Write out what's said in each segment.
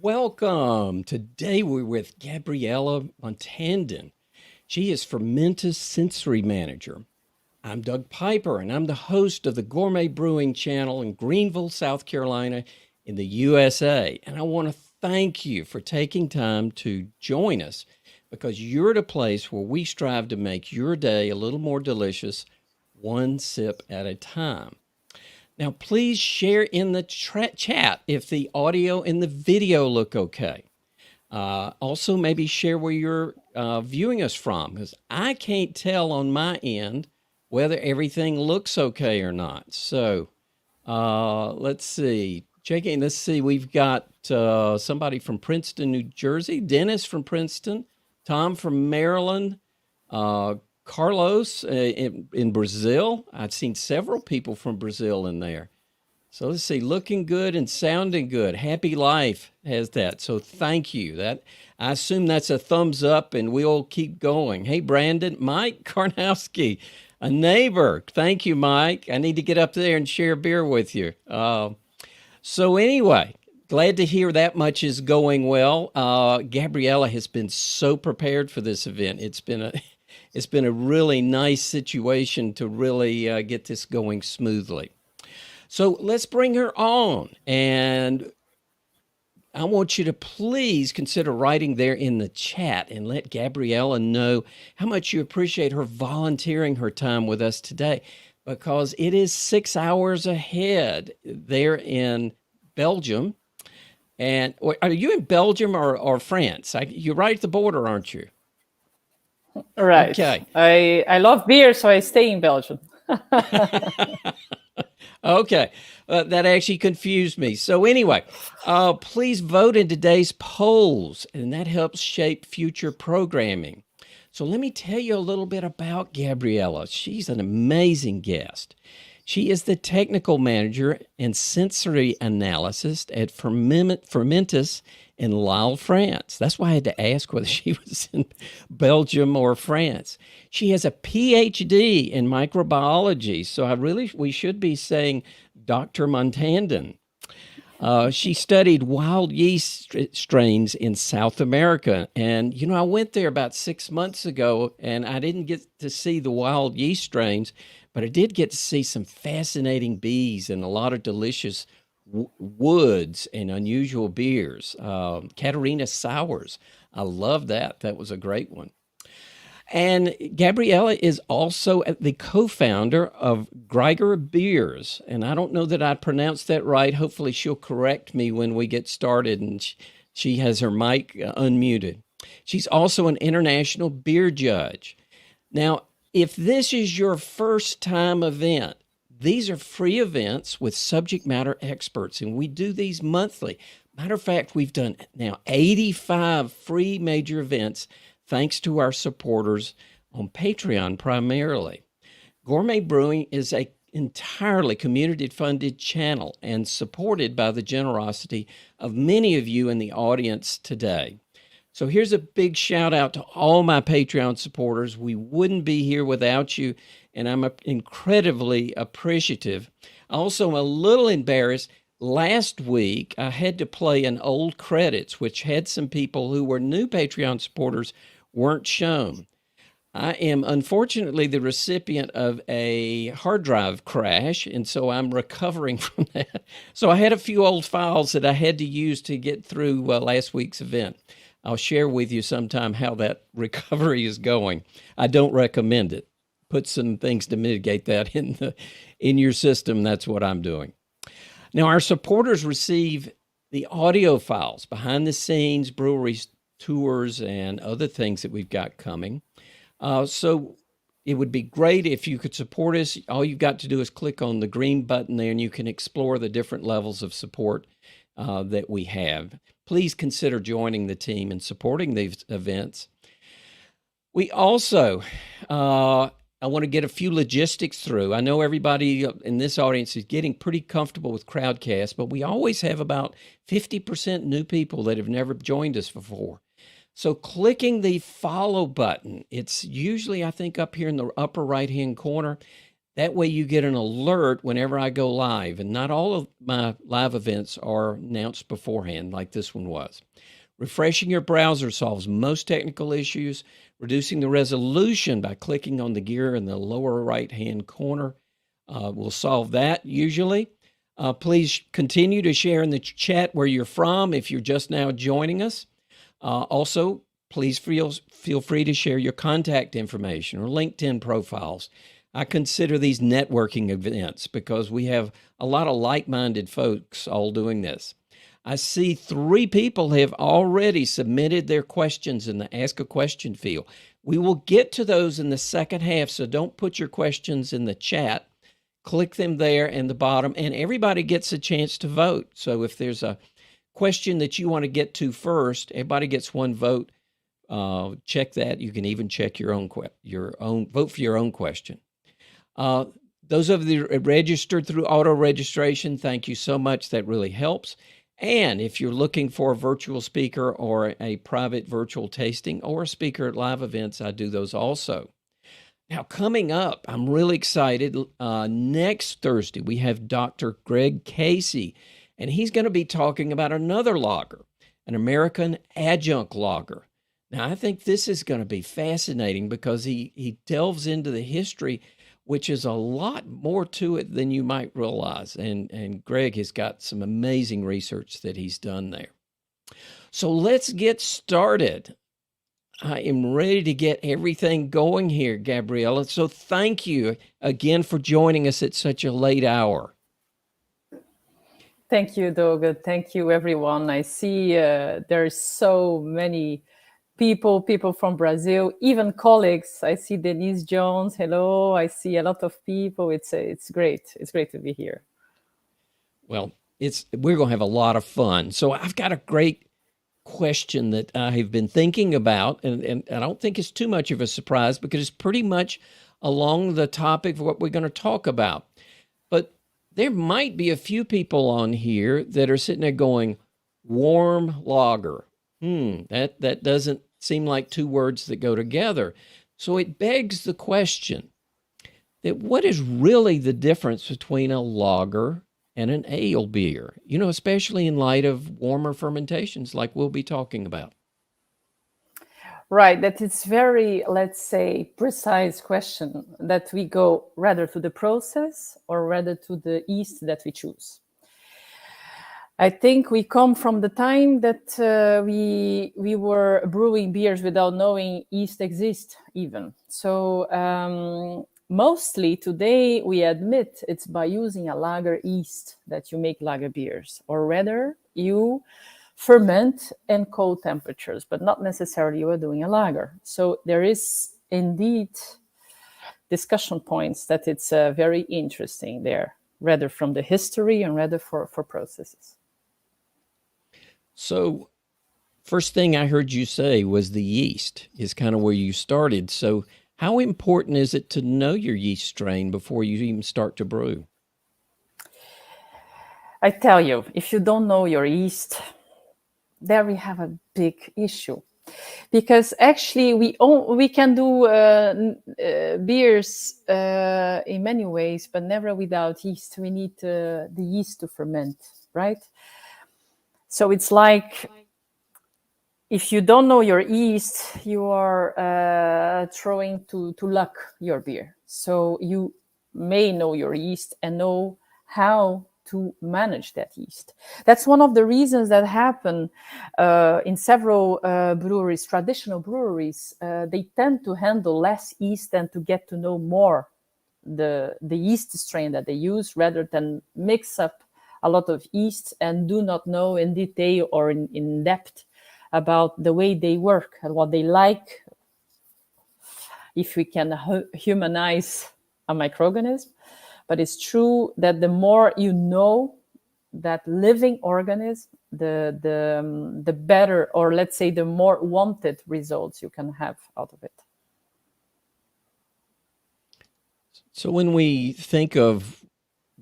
Welcome. Today we're with Gabriela Montandon. She is Fermentis Sensory Manager. I'm Doug Piper, and I'm the host of the Gourmet Brewing channel in Greenville, South Carolina, in the USA. And I want to thank you for taking time to join us because you're at a place where we strive to make your day a little more delicious, one sip at a time. Now, please share in the chat if the audio and the video look okay. Also, maybe share where you're viewing us from, because I can't tell on my end whether everything looks okay or not. So let's see. Checking, let's see. We've got somebody from Princeton, New Jersey, Dennis from Princeton, Tom from Maryland, Carlos in Brazil. I've seen several people from Brazil in there. So let's see, looking good and sounding good. Happy Life has that. So thank you. That I assume that's a thumbs up, and we'll keep going. Hey, Brandon, Mike Karnowski, a neighbor. Thank you, Mike. I need to get up there and share a beer with you. So anyway, glad to hear that much is going well. Gabriela has been so prepared for this event. It's been a really nice situation to really get this going smoothly. So let's bring her on. And I want you to please consider writing there in the chat and let Gabriela know how much you appreciate her volunteering her time with us today, because it is 6 hours ahead there in Belgium. And are you in Belgium or France? You're right at the border, aren't you? Right. Okay. I love beer, so I stay in Belgium. Okay. That actually confused me. So anyway, please vote in today's polls, and that helps shape future programming. So let me tell you a little bit about Gabriela. She's an amazing guest. She is the technical manager and sensory analyst at Fermentis in Lille, France. That's why I had to ask whether she was in Belgium or France. She has a PhD in microbiology, so we should be saying Dr. Montandon. She studied wild yeast strains in South America. And, I went there about 6 months ago, and I didn't get to see the wild yeast strains, but I did get to see some fascinating bees and a lot of delicious woods and unusual beers. Catarina sours. I love that. That was a great one. And Gabriela is also the co-founder of Geiger Beers. And I don't know that I pronounced that right. Hopefully she'll correct me when we get started, and she has her mic unmuted. She's also an international beer judge. Now, if this is your first time event, these are free events with subject matter experts, and we do these monthly. Matter of fact, we've done now 85 free major events thanks to our supporters on Patreon primarily. Gourmet Brewing is an entirely community-funded channel and supported by the generosity of many of you in the audience today. So here's a big shout out to all my Patreon supporters. We wouldn't be here without you, and I'm incredibly appreciative. Also, I'm a little embarrassed. Last week, I had to play an old credits, which had some people who were new Patreon supporters weren't shown. I am unfortunately the recipient of a hard drive crash, and so I'm recovering from that. So I had a few old files that I had to use to get through last week's event. I'll share with you sometime how that recovery is going. I don't recommend it. Put some things to mitigate that in your system. That's what I'm doing. Now, our supporters receive the audio files, behind the scenes, breweries, tours, and other things that we've got coming. So it would be great if you could support us. All you've got to do is click on the green button there, and you can explore the different levels of support that we have. Please consider joining the team and supporting these events. We also, I want to get a few logistics through. I know everybody in this audience is getting pretty comfortable with Crowdcast, but we always have about 50% new people that have never joined us before. So clicking the follow button, it's usually, I think, up here in the upper right-hand corner. That way you get an alert whenever I go live, and not all of my live events are announced beforehand like this one was. Refreshing your browser solves most technical issues. Reducing the resolution by clicking on the gear in the lower right-hand corner will solve that usually. Please continue to share in the chat where you're from if you're just now joining us. Also, please feel free to share your contact information or LinkedIn profiles. I consider these networking events because we have a lot of like-minded folks all doing this. I see 3 people have already submitted their questions in the Ask a Question field. We will get to those in the second half, so don't put your questions in the chat. Click them there in the bottom, and everybody gets a chance to vote. So if there's a question that you want to get to first, everybody gets one vote. Check that. You can even check your own vote for your own question. Those of you registered through auto registration, thank you so much. That really helps. And if you're looking for a virtual speaker or a private virtual tasting or a speaker at live events, I do those also. Now, coming up, I'm really excited. Next Thursday, we have Dr. Greg Casey, and he's going to be talking about another lager, an American adjunct lager. Now, I think this is going to be fascinating because he delves into the history, which is a lot more to it than you might realize. And Greg has got some amazing research that he's done there. So let's get started. I am ready to get everything going here, Gabriela. So thank you again for joining us at such a late hour. Thank you, Doug. Thank you, everyone. I see there's so many people from Brazil, even colleagues. I see Denise Jones. Hello. I see a lot of people. It's great. It's great to be here. Well, we're going to have a lot of fun. So I've got a great question that I have been thinking about, and I don't think it's too much of a surprise because it's pretty much along the topic of what we're going to talk about. But there might be a few people on here that are sitting there going, warm lager. That doesn't seem like 2 words that go together. So it begs the question that what is really the difference between a lager and an ale beer, especially in light of warmer fermentations like we'll be talking about? Right, that it's very, let's say, precise question that we go rather to the process or rather to the yeast that we choose. I think we come from the time that we were brewing beers without knowing yeast exists even. So mostly today we admit it's by using a lager yeast that you make lager beers, or rather you ferment in cold temperatures, but not necessarily you are doing a lager. So there is indeed discussion points that it's very interesting there, rather from the history and rather for processes. So first thing I heard you say was the yeast is kind of where you started. So how important is it to know your yeast strain before you even start to brew? I tell you, if you don't know your yeast, there we have a big issue. Because actually we can do beers in many ways, but never without yeast. We need the yeast to ferment, right? So it's like if you don't know your yeast, you are throwing to luck your beer. So you may know your yeast and know how to manage that yeast. That's one of the reasons that happen in several breweries, traditional breweries. They tend to handle less yeast and to get to know more the yeast strain that they use rather than mix up a lot of yeast and do not know in detail or in depth about the way they work and what they like. If we can humanize a microorganism. But it's true that the more you know that living organism, the better, or let's say the more wanted results you can have out of it. So when we think of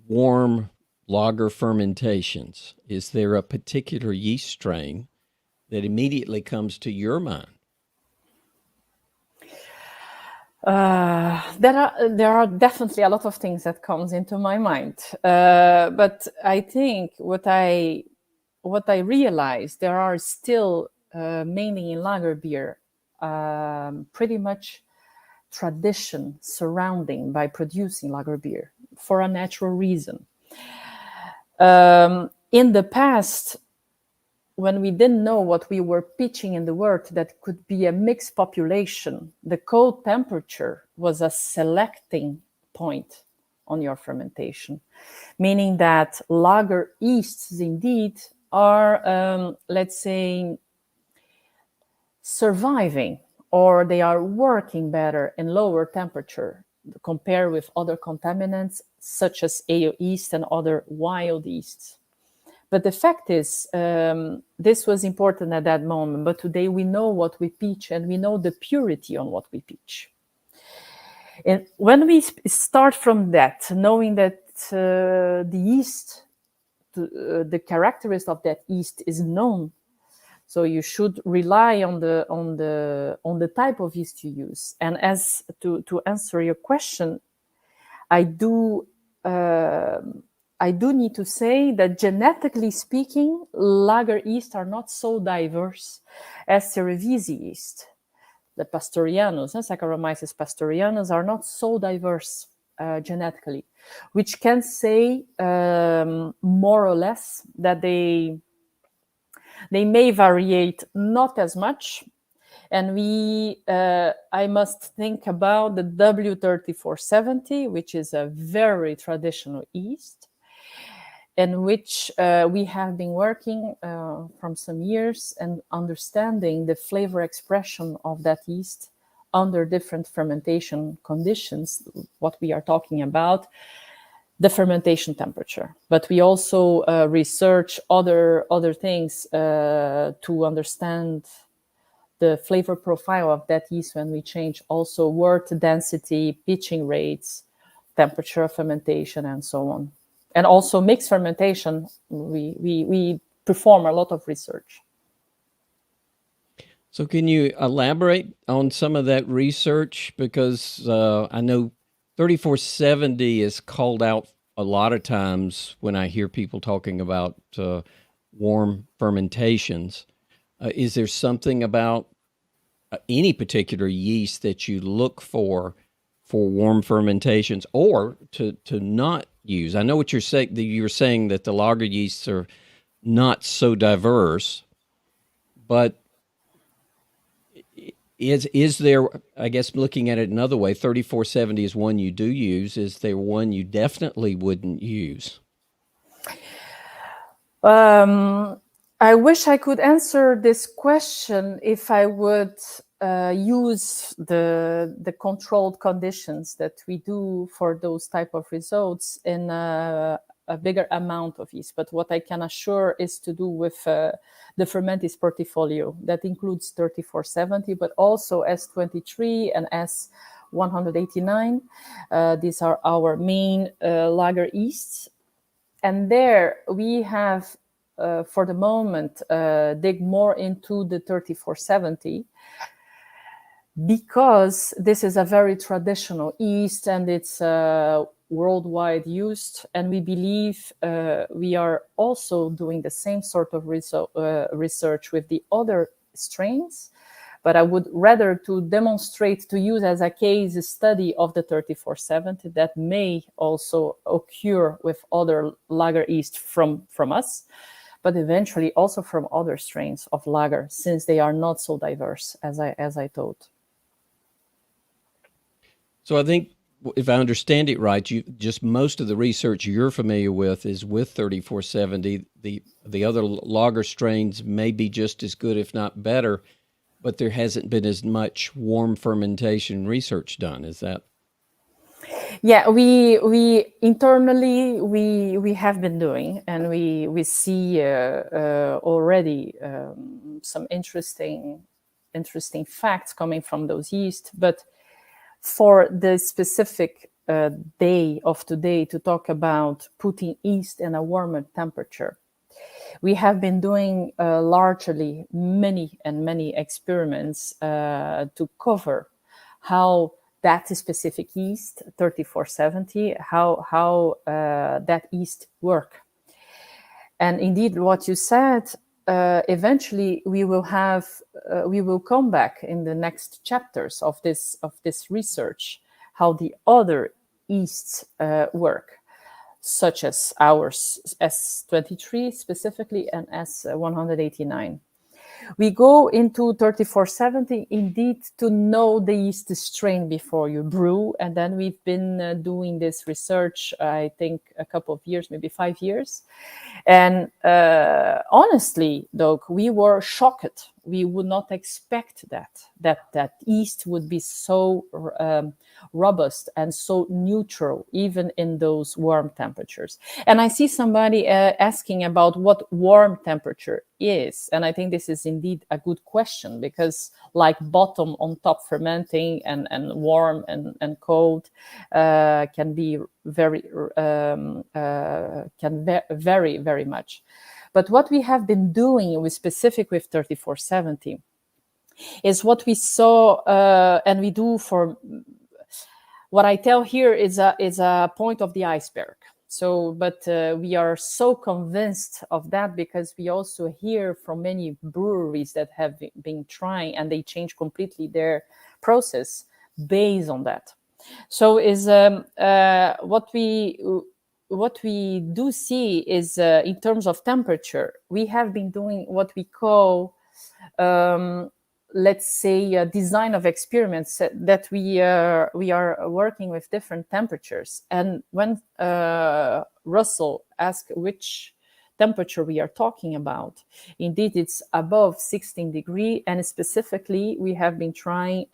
warm lager fermentations, is there a particular yeast strain that immediately comes to your mind? There are definitely a lot of things that comes into my mind, but I think what I realized, there are still mainly in lager beer pretty much tradition surrounding by producing lager beer for a natural reason. In the past, when we didn't know what we were pitching in the wort, that could be a mixed population, the cold temperature was a selecting point on your fermentation, meaning that lager yeasts indeed are, let's say, surviving, or they are working better in lower temperature compared with other contaminants such as AO yeast and other wild yeasts. But the fact is, this was important at that moment. But today we know what we pitch, and we know the purity on what we pitch. And when we start from that, knowing that the yeast, the characteristic of that yeast is known, so you should rely on the type of yeast you use. And as to answer your question, I do need to say that genetically speaking, lager yeast are not so diverse as Cerevisiae yeast. The Pastorianus, Saccharomyces pastorianus, are not so diverse genetically, which can say more or less that they may variate not as much. And I must think about the W3470, which is a very traditional yeast, in which we have been working from some years and understanding the flavor expression of that yeast under different fermentation conditions, what we are talking about, the fermentation temperature. But we also research other things to understand the flavor profile of that yeast when we change also wort density, pitching rates, temperature of fermentation, and so on. And also mixed fermentation, we perform a lot of research. So can you elaborate on some of that research? Because I know 3470 is called out a lot of times when I hear people talking about warm fermentations. Is there something about any particular yeast that you look for warm fermentations, or to not use? I know what you're saying. You're saying that the lager yeasts are not so diverse, but is there, I guess, looking at it another way, 3470 is one you do use. Is there one you definitely wouldn't use? I wish I could answer this question if I would use the controlled conditions that we do for those type of results in a bigger amount of yeast. But what I can assure is to do with the Fermentis portfolio that includes 3470, but also S23 and S189. These are our main lager yeasts. And there we have, for the moment, dig more into the 3470, because this is a very traditional yeast and it's worldwide used. And we believe we are also doing the same sort of research with the other strains. But I would rather to demonstrate, to use as a case study of the 3470 that may also occur with other lager yeast from us, but eventually also from other strains of lager, since they are not so diverse as I told. So I think, if I understand it right, you just most of the research you're familiar with is with 3470. The other lager strains may be just as good, if not better, but there hasn't been as much warm fermentation research done. Is that? Yeah, we internally we have been doing, and we see already some interesting facts coming from those yeast. But for the specific day of today, to talk about putting yeast in a warmer temperature, we have been doing largely many experiments to cover how that specific yeast, 3470, how that yeast work. And indeed, what you said, eventually we will come back in the next chapters of this research, how the other yeasts work, such as ours, S23 specifically, and S189. We go into 3470 indeed to know the yeast strain before you brew. And then we've been doing this research, I think, a couple of years, maybe 5 years. And honestly, Doug, we were shocked. We would not expect that yeast would be so robust and so neutral, even in those warm temperatures. And I see somebody asking about what warm temperature is. And I think this is indeed a good question, because like bottom on top fermenting and warm and cold can be very vary very much. But what we have been doing with specific with 3470 is what we saw, and we do for what I tell here is a point of the iceberg. So, but we are so convinced of that because we also hear from many breweries that have been trying, and they change completely their process based on that. So, is what we do see is in terms of temperature, we have been doing what we call, let's say, a design of experiments that we are working with different temperatures. And when Russell asked which temperature we are talking about, indeed it's above 16 degree, and specifically we have been trying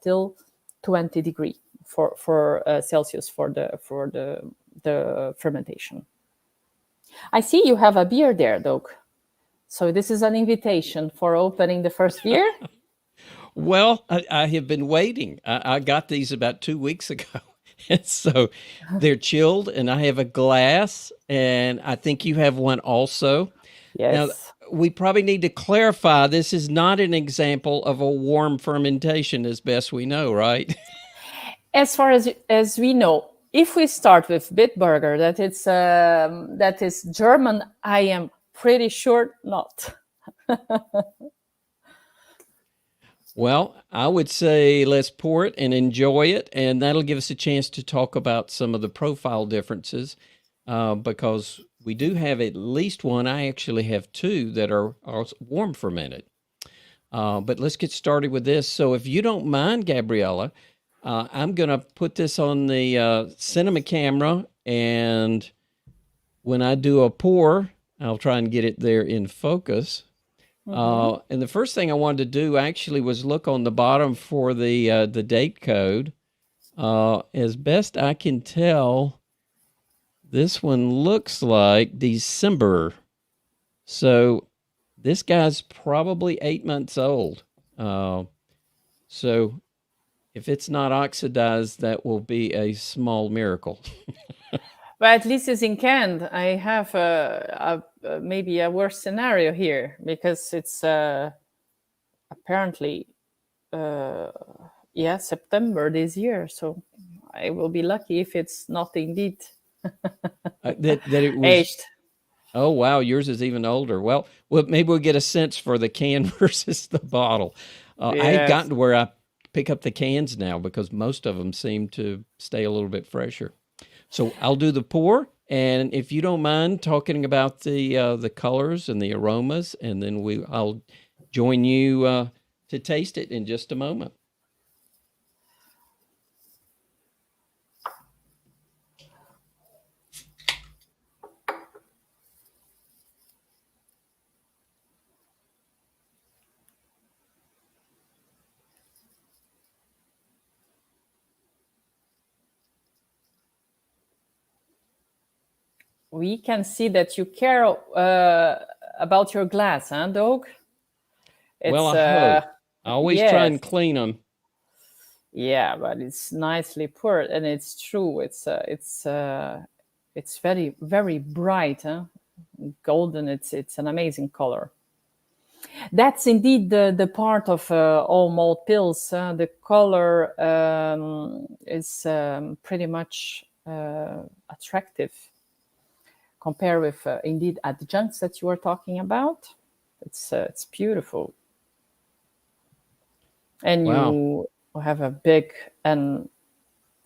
till 20 degree for Celsius for the fermentation. I see you have a beer there, Doug. So this is an invitation for opening the first beer. Well, I have been waiting. I got these about 2 weeks ago. And so they're chilled, and I have a glass, and I think you have one also. Yes. Now, we probably need to clarify, this is not an example of a warm fermentation as best we know, right? As far as we know, if we start with Bitburger, that is German, I am pretty sure not. Well, I would say let's pour it and enjoy it, and that'll give us a chance to talk about some of the profile differences, because we do have at least one. I actually have two that are warm fermented. But let's get started with this. So if you don't mind, Gabriela, I'm going to put this on the cinema camera, and when I do a pour, I'll try and get it there in focus. And the first thing I wanted to do actually was look on the bottom for the date code. As best I can tell, this one looks like December. So this guy's probably 8 months old. So if it's not oxidized, that will be a small miracle. But at least it's in canned. I have maybe a worse scenario here, because it's apparently September this year. So I will be lucky if it's not indeed that it was aged. Oh, wow, yours is even older. Well, maybe we'll get a sense for the can versus the bottle. I've gotten to where I pick up the cans now because most of them seem to stay a little bit fresher. So I'll do the pour, and if you don't mind talking about the colors and the aromas, and then I'll join you to taste it in just a moment. We can see that you care about your glass, huh, Doug? Well, I hope. I always try and clean them. Yeah, but it's nicely poured, and it's true. It's very, very bright, huh? Golden. It's an amazing color. That's indeed the part of all malt pills. The color is pretty much attractive compared with indeed adjuncts that you were talking about. It's beautiful, and Wow. you have a big and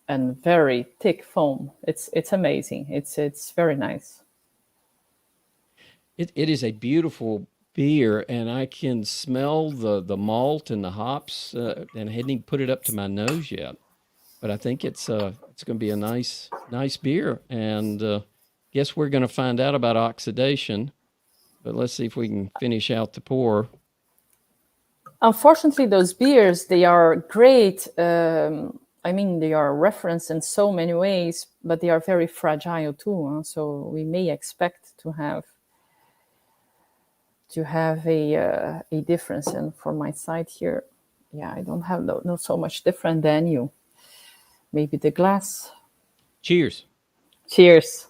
very thick foam. It's amazing. It's very nice. It is a beautiful beer, and I can smell the malt and the hops, and I hadn't even put it up to my nose yet. But I think it's going to be a nice beer, and guess we're going to find out about oxidation. But let's see if we can finish out the pour. Unfortunately, those beers, they are great. I mean, they are referenced in so many ways, but they are very fragile too. So we may expect to have a difference. And for my side here, yeah, I don't have no so much different than you. Maybe the glass. Cheers. Cheers.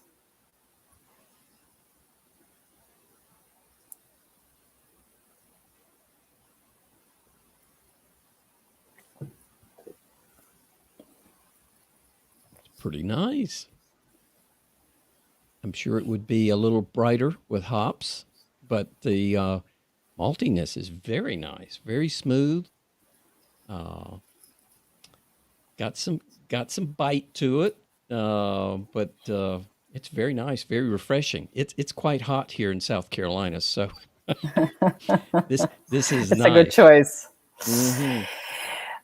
Pretty nice. I'm sure it would be a little brighter with hops, but the maltiness is very nice, very smooth. Uh, got some bite to it, but it's very nice, very refreshing. It's quite hot here in South Carolina, so this is It's nice. a good choice. Mm-hmm.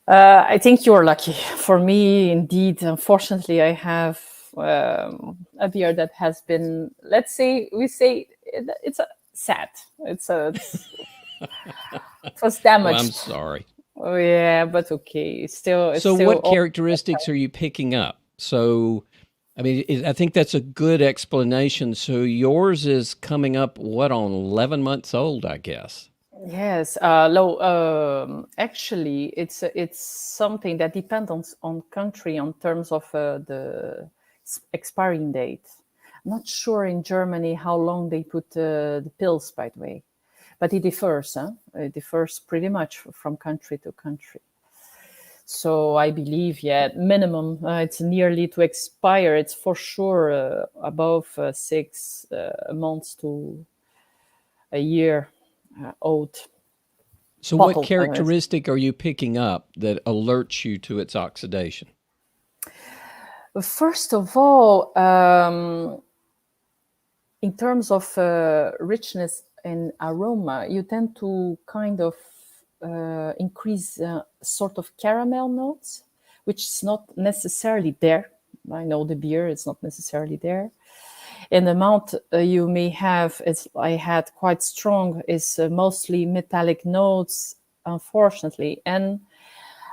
I think you're lucky. For me, indeed, unfortunately, I have a beer that has been, let's say, it's a sad. It was damaged. Oh, I'm sorry. Oh yeah, but okay. It's So, still what characteristics are you picking up? So, I mean, I think that's a good explanation. So, yours is coming up, what, on 11 months old, I guess? Yes. Actually, it's something that depends on country on terms of the expiring date. I'm not sure in Germany how long they put the pills, by the way, but it differs. It differs pretty much from country to country. So I believe, yeah, minimum it's nearly to expire. It's for sure above 6 months to a year old. So, what Bottle. characteristic are you picking up that alerts you to its oxidation? First of all, in terms of richness and aroma, you tend to kind of increase sort of caramel notes, which is not necessarily there. I know the beer, it's not necessarily there. And the amount you may have, as I had quite strong, is mostly metallic notes, unfortunately, and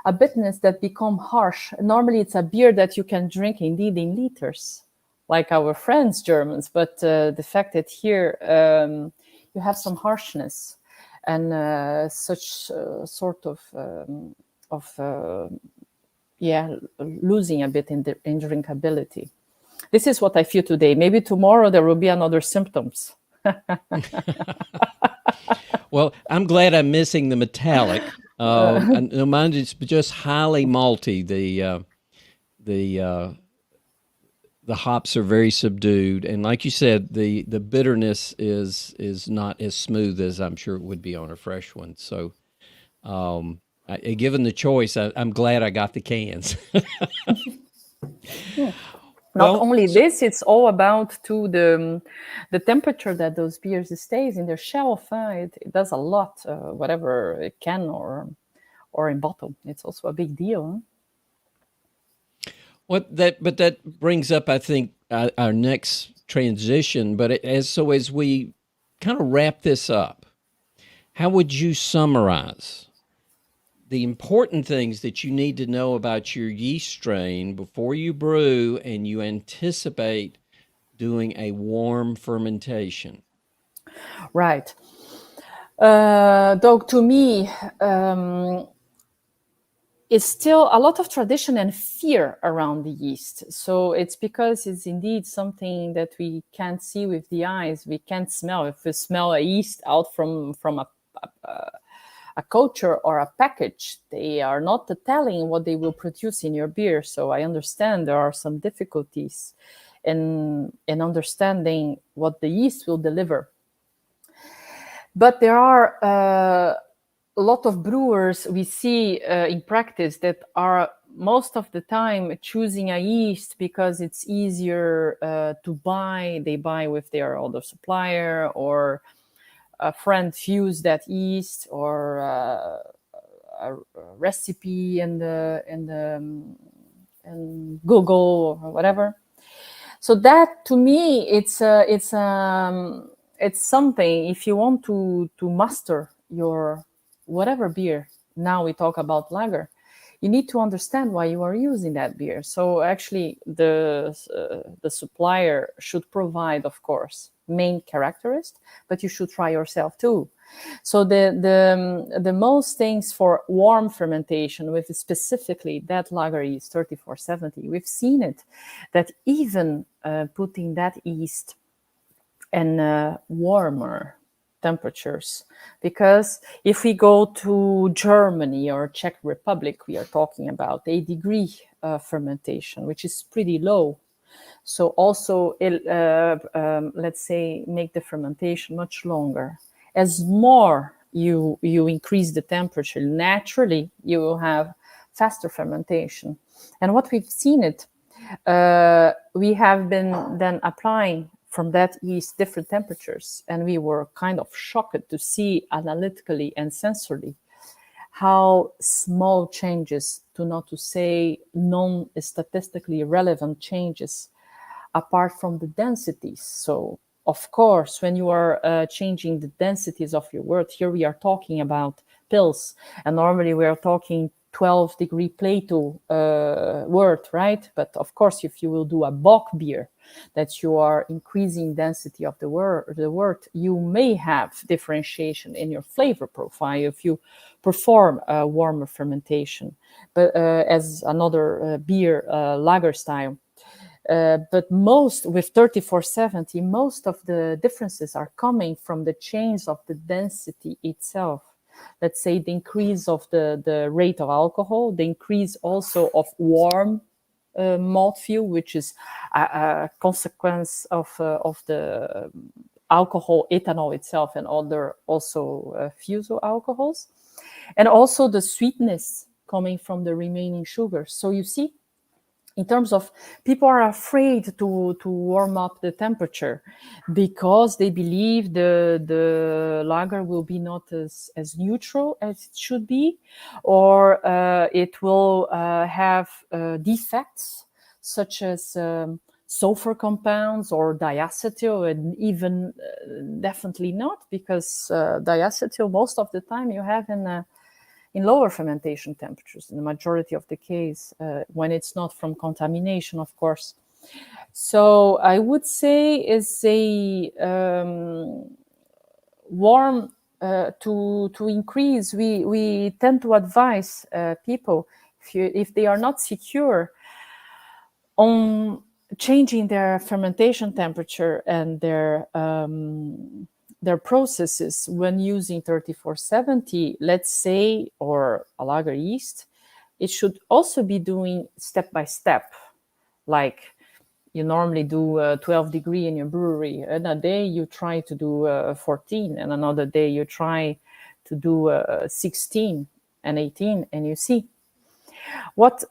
a bitterness that become harsh. Normally, it's a beer that you can drink indeed in liters, like our friends Germans. But the fact that here you have some harshness and such sort of losing a bit in drinkability. This is what I feel today. Maybe tomorrow there will be another symptoms. Well, I'm glad I'm missing the metallic. No, mine is just highly malty. The hops are very subdued, and like you said, the bitterness is not as smooth as I'm sure it would be on a fresh one. So, given the choice, I'm glad I got the cans. Yeah. Not only this, it's all about to the temperature that those beers stays in their shelf. It does a lot, whatever it can or in bottle. It's also a big deal. But that brings up, I think, our next transition. But as we kind of wrap this up, how would you summarize the important things that you need to know about your yeast strain before you brew and you anticipate doing a warm fermentation? Right. Though to me, it's still a lot of tradition and fear around the yeast. So it's because it's indeed something that we can't see with the eyes. We can't smell. If we smell a yeast out from a a culture or a package. They are not telling what they will produce in your beer. So I understand there are some difficulties in understanding what the yeast will deliver. But there are a lot of brewers we see in practice that are most of the time choosing a yeast because it's easier to buy. They buy with their other supplier, or a friend used that yeast, or a recipe in Google or whatever. So that, to me, it's something. If you want to master your whatever beer, now we talk about lager, you need to understand why you are using that beer. So actually, the supplier should provide, of course, main characteristics, but you should try yourself too. So the most things for warm fermentation, with specifically that lager yeast 3470, we've seen it that even putting that yeast in warmer temperatures, because if we go to Germany or Czech Republic, we are talking about 8-degree fermentation, which is pretty low. So also, let's say, make the fermentation much longer. As more you increase the temperature, naturally you will have faster fermentation. And what we've seen it, we have been then applying from that yeast different temperatures, and we were kind of shocked to see analytically and sensorily how small changes, not to say non-statistically relevant changes, apart from the densities. So, of course, when you are changing the densities of your wort, here we are talking about pills, and normally we are talking 12-degree Plato wort, right? But of course, if you will do a Bock beer, that you are increasing density of the wort, you may have differentiation in your flavor profile if you perform a warmer fermentation, but as another beer lager style. But most, with 3470, most of the differences are coming from the change of the density itself. Let's say the increase of the rate of alcohol, the increase also of warm malt fuel, which is a consequence of the alcohol, ethanol itself, and other also fusel alcohols, and also the sweetness coming from the remaining sugars. So you see, in terms of, people are afraid to warm up the temperature because they believe the lager will be not as neutral as it should be, or it will have defects such as sulfur compounds or diacetyl, and even definitely not, because diacetyl most of the time you have in lower fermentation temperatures in the majority of the case, when it's not from contamination, of course. So I would say is a warm to increase. We tend to advise people, if they are not secure on changing their fermentation temperature and their processes when using 3470, let's say, or a lager yeast, it should also be doing step by step. Like you normally do 12-degree in your brewery, and a day you try to do 14, and another day you try to do 16 and 18, and you see what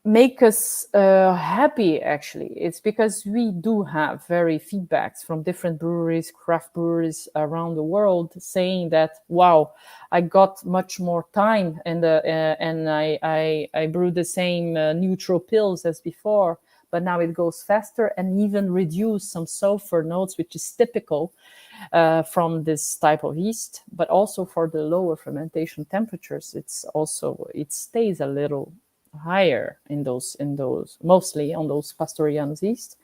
make us happy. Actually, it's because we do have very feedbacks from different breweries, craft breweries around the world, saying that, wow, I got much more time, and I brew the same neutral pills as before, but now it goes faster, and even reduce some sulfur notes, which is typical from this type of yeast. But also for the lower fermentation temperatures, it stays a little higher in those mostly on those Pastorian's yeast.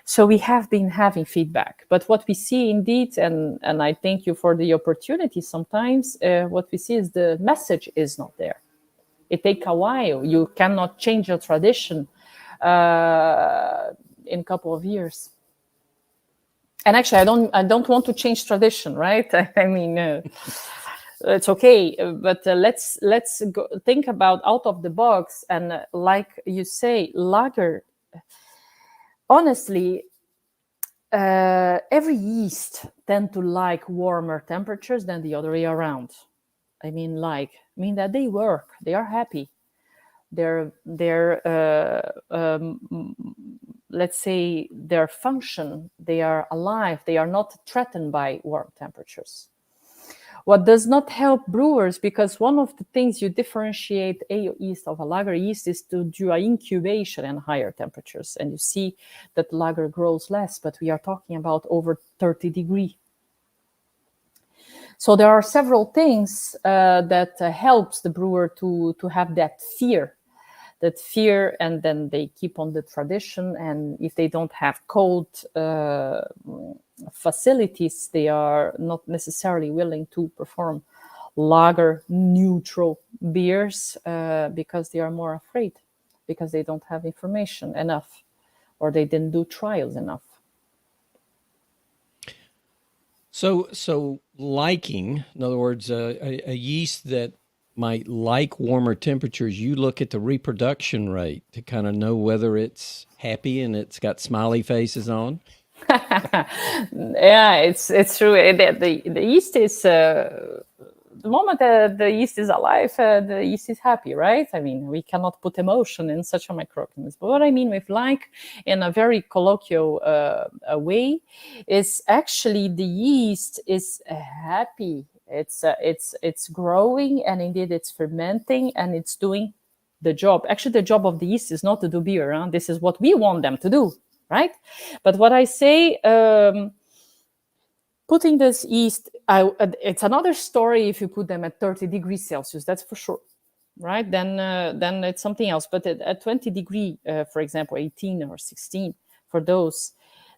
So we have been having feedback, but what we see indeed, and I thank you for the opportunity, sometimes what we see is the message is not there. It takes a while. You cannot change your tradition in a couple of years. And actually, I don't want to change tradition, right? I mean, it's okay, but let's think about out of the box. And like you say, lager. Honestly, every yeast tend to like warmer temperatures than the other way around. I mean, that they work, they are happy. They're let's say their function, they are alive, they are not threatened by warm temperatures. What does not help brewers, because one of the things you differentiate ale yeast of a lager yeast is to do an incubation in higher temperatures. And you see that lager grows less, but we are talking about over 30 degrees. So there are several things that helps the brewer to have that fear, and then they keep on the tradition. And if they don't have cold facilities, they are not necessarily willing to perform lager neutral beers because they are more afraid, because they don't have information enough, or they didn't do trials enough. So liking, in other words, a yeast that might like warmer temperatures, you look at the reproduction rate to kind of know whether it's happy and it's got smiley faces on. Yeah, it's true. The yeast is the moment the yeast is alive, the yeast is happy, right? I mean, we cannot put emotion in such a microorganism. But what I mean with like, in a very colloquial way, is actually the yeast is happy. It's growing, and indeed it's fermenting, and it's doing the job. Actually, the job of the yeast is not to do beer. Huh? This is what we want them to do, right? But what I say, putting this yeast, it's another story if you put them at 30 degrees Celsius, that's for sure, right? Then it's something else. But at 20 degree, for example, 18 or 16, for those,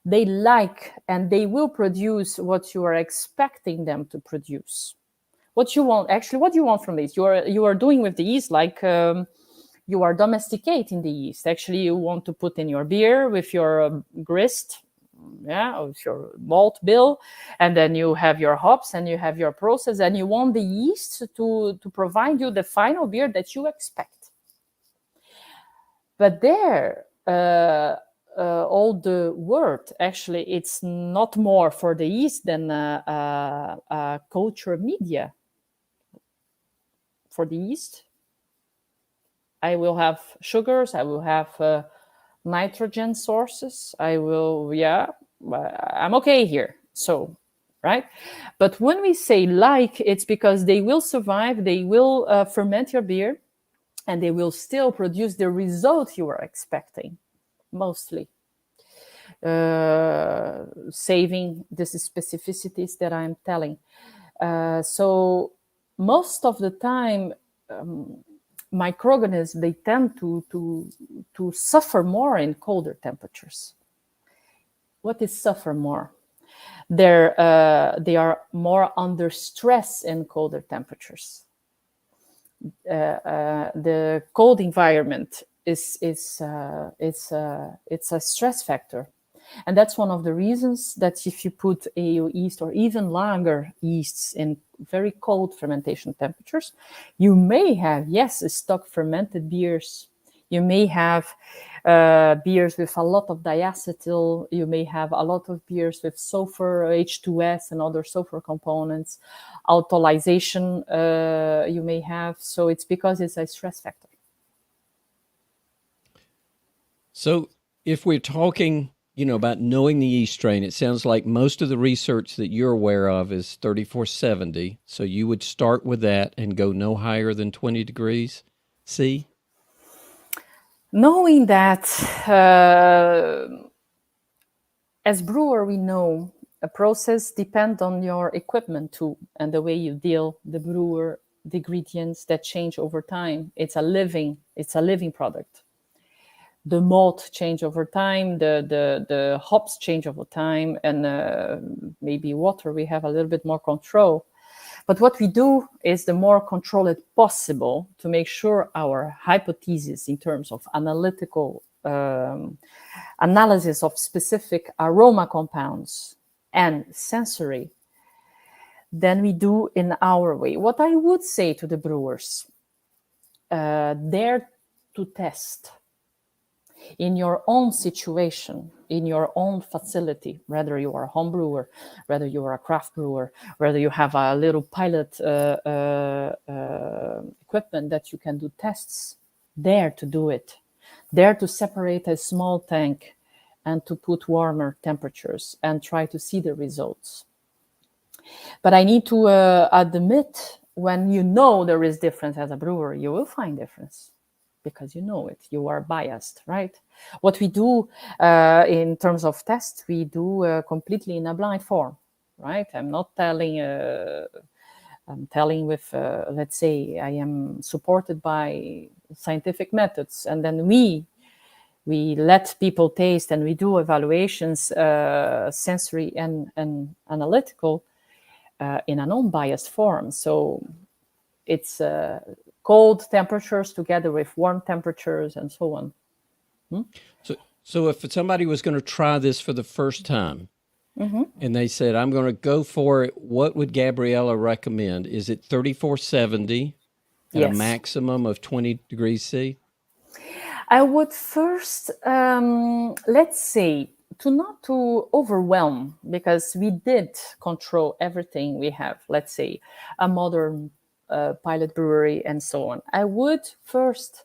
they like, and they will produce what you are expecting them to produce. What you want from this, you are doing with the yeast like you are domesticating the yeast. Actually, you want to put in your beer with your grist, with your malt bill, and then you have your hops and you have your process, and you want the yeast to provide you the final beer that you expect. But there, all the word, actually, it's not more for the yeast than a culture media for the yeast. I will have sugars, I will have nitrogen sources, I'm okay here. So, right? But when we say like, it's because they will survive, they will ferment your beer, and they will still produce the result you were expecting, mostly. Saving these specificities that I'm telling. So most of the time, microorganisms, they tend to suffer more in colder temperatures. What is suffer more? They are more under stress in colder temperatures. The cold environment it's a stress factor. And that's one of the reasons that if you put ale yeast or even lager yeasts in very cold fermentation temperatures, you may have, stock fermented beers. You may have beers with a lot of diacetyl. You may have a lot of beers with sulfur, H2S, and other sulfur components. Autolyzation you may have. So it's because it's a stress factor. So if we're talking, about knowing the yeast strain, it sounds like most of the research that you're aware of is 3470. So you would start with that and go no higher than 20 degrees C? Knowing that, as brewer, we know a process depends on your equipment too, and the way you deal the brewer, the ingredients that change over time. It's a living product. The malt change over time, the hops change over time, and maybe water, we have a little bit more control. But what we do is the more controlled possible to make sure our hypothesis in terms of analytical analysis of specific aroma compounds and sensory, then we do in our way. What I would say to the brewers, dare to test in your own situation, in your own facility, whether you are a home brewer, whether you are a craft brewer, whether you have a little pilot equipment that you can do tests, dare to do it. Dare to separate a small tank and to put warmer temperatures and try to see the results. But I need to admit, when you know there is difference as a brewer, you will find difference because you know it. You are biased, right? What we do in terms of tests, we do completely in a blind form, right? I'm not telling. I'm telling with, let's say, I am supported by scientific methods, and then we let people taste and we do evaluations, sensory and analytical, in a non-biased form. So it's cold temperatures together with warm temperatures and so on. So if somebody was going to try this for the first time, and they said, I'm going to go for it, what would Gabriela recommend? Is it 3470 at a maximum of 20 degrees C? I would first, let's say, not to overwhelm, because we did control everything we have, let's say, a modern pilot brewery and so on. I would first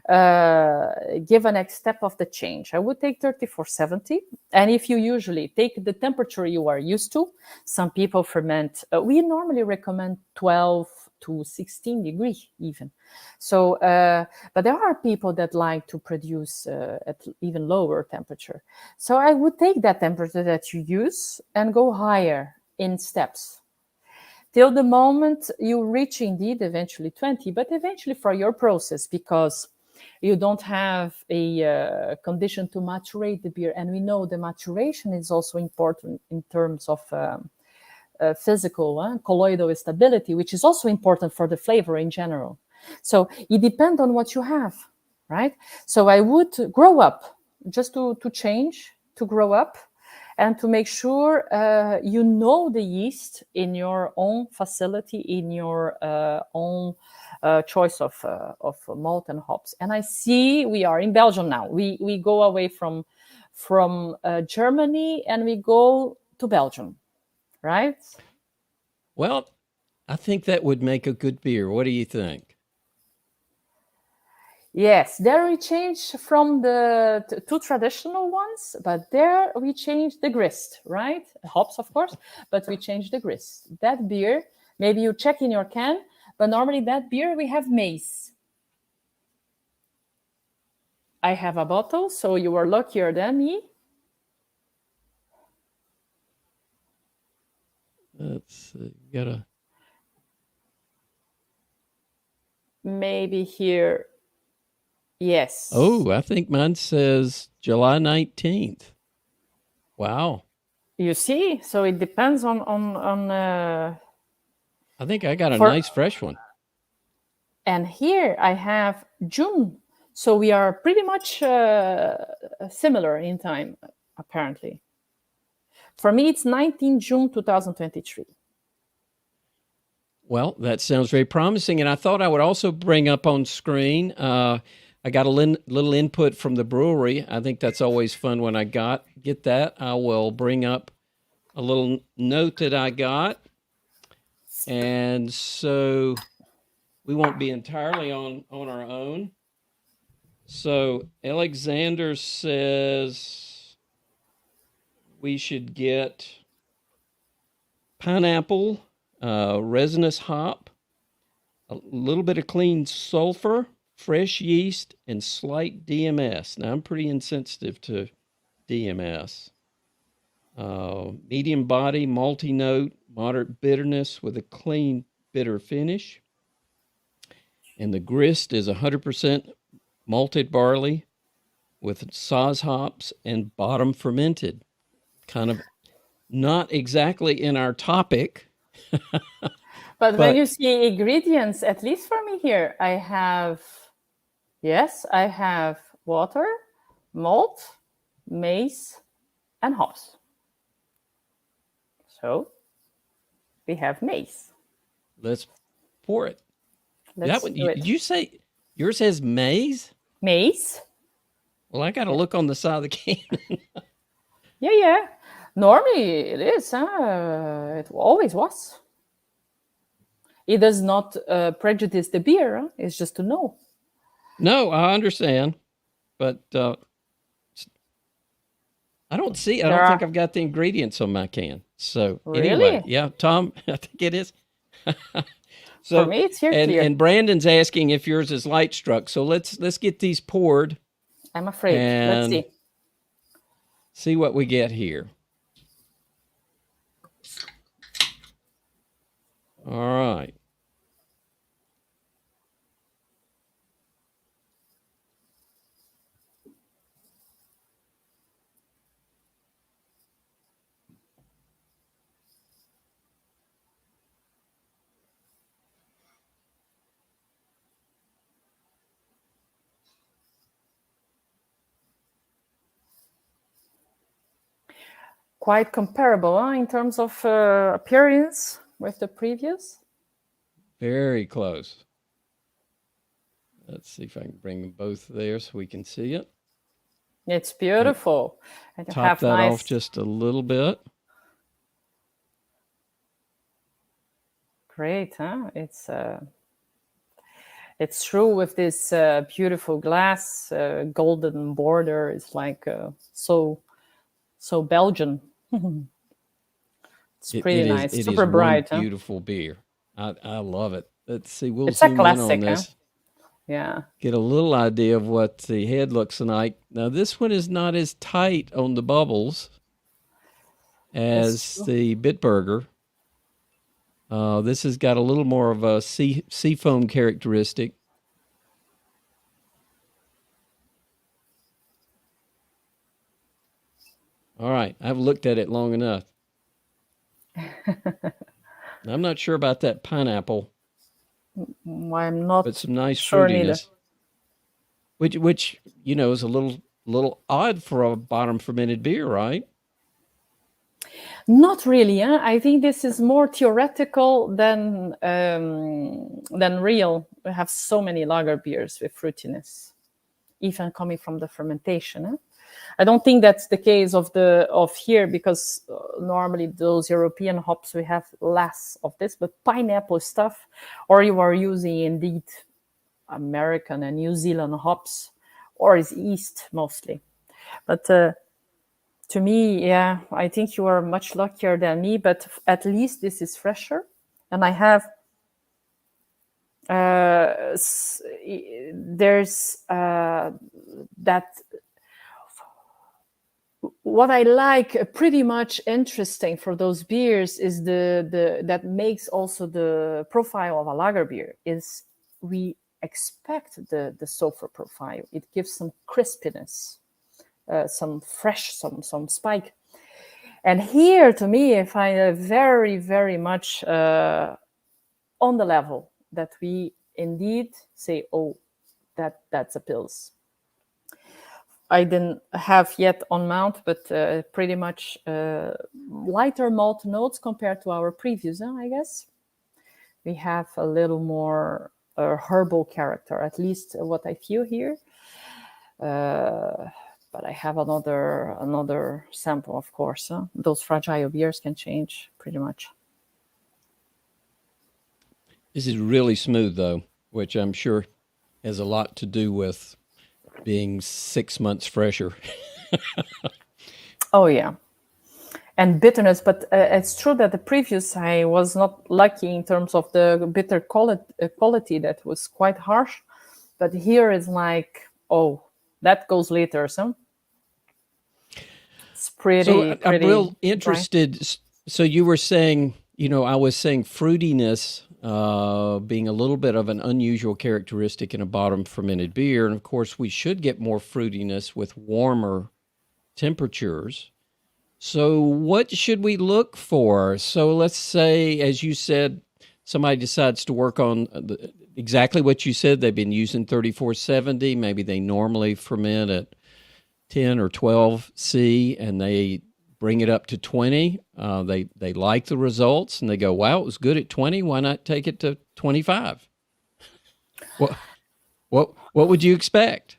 give a next step of the change. I would take 3470. And if you usually take the temperature you are used to, some people ferment, we normally recommend 12 to 16 degrees even. So, but there are people that like to produce at even lower temperature. So I would take that temperature that you use and go higher in steps, till the moment you reach indeed eventually 20, but eventually for your process, because you don't have a condition to maturate the beer. And we know the maturation is also important in terms of physical colloidal stability, which is also important for the flavor in general. So it depends on what you have, right? So I would grow up, just to change, to grow up, and to make sure you know the yeast in your own facility, in your own choice of malt and hops. And I see we are in Belgium now. We go away from Germany and we go to Belgium, right? Well, I think that would make a good beer. What do you think? Yes, there we changed from the two traditional ones, but there we changed the grist, right? Hops, of course, but we changed the grist. That beer, maybe you check in your can, but normally that beer we have maize. I have a bottle, so you are luckier than me. Let's got a maybe here. Yes. Oh, I think mine says July 19th. Wow. You see, so it depends on I think I got a nice fresh one. And here I have June. So we are pretty much similar in time, apparently. For me, it's 19 June 2023. Well, that sounds very promising. And I thought I would also bring up on screen, I got a little input from the brewery. I think that's always fun when I get that. I will bring up a little note that I got. And so we won't be entirely on our own. So Alexander says we should get pineapple, resinous hop, a little bit of clean sulfur, fresh yeast, and slight DMS. Now, I'm pretty insensitive to DMS. Medium body, malty note, moderate bitterness with a clean, bitter finish. And the grist is 100% malted barley with Saaz hops and bottom fermented. Kind of not exactly in our topic. But when you see ingredients, at least for me here, I have water, malt, maize, and hops. So we have maize. Let's pour it. Let's That one, do it. did you say yours has maize? Maize. Well, I got to look on the side of the can. Yeah. Normally it is. It always was. It does not prejudice the beer. Huh? It's just to know. No, I understand, but I don't see. I don't think I've got the ingredients on my can. So anyway, Really? yeah, Tom, I think it is. For me, it's here clear. And Brandon's asking if yours is light struck. So let's get these poured. I'm afraid. Let's and see what we get here. All right. Quite comparable in terms of appearance with the previous. Very close. Let's see if I can bring them both there so we can see it. It's beautiful. And top that off just a little bit. Great, huh? It's true with this beautiful glass, golden border. It's like so Belgian. It's pretty nice. It Super is bright. One beautiful beer. I love it. Let's see. We'll it's a zoom classic, in on this. Huh? Yeah. Get a little idea of what the head looks like. Now, this one is not as tight on the bubbles as the Bitburger. This has got a little more of a sea foam characteristic. All right, I've looked at it long enough. I'm not sure about that pineapple. I'm not. But some nice sure fruitiness, which is a little odd for a bottom fermented beer, right? Not really. Huh? I think this is more theoretical than real. We have so many lager beers with fruitiness, even coming from the fermentation. Huh? I don't think that's the case of here, because normally those European hops we have less of this, but pineapple stuff, or you are using indeed American and New Zealand hops, or is yeast mostly. But to me, yeah, I think you are much luckier than me, but at least this is fresher. And I have, there's that, what I like pretty much interesting for those beers is that makes also the profile of a lager beer is we expect the sulfur profile. It gives some crispiness. Some fresh, some spike. And here, to me, I find it very, very much on the level that we indeed say, oh, that's a Pils. I didn't have yet on mount, but pretty much lighter malt notes compared to our previous, I guess. We have a little more herbal character, at least what I feel here. But I have another sample, of course. Huh? Those fragile beers can change pretty much. This is really smooth, though, which I'm sure has a lot to do with being 6 months fresher. Oh, yeah. And bitterness, but it's true that the previous I was not lucky in terms of the bitter quality that was quite harsh. But here it's like, oh, that goes later, so it's pretty. So I'm real interested. Dry. So you were saying, I was saying fruitiness being a little bit of an unusual characteristic in a bottom fermented beer, and of course we should get more fruitiness with warmer temperatures. So what should we look for? So let's say, as you said, somebody decides to work on exactly what you said. They've been using 3470. Maybe they normally ferment at 10 or 12 C, and they bring it up to 20. They like the results, and they go, wow, it was good at 20. Why not take it to 25? What would you expect?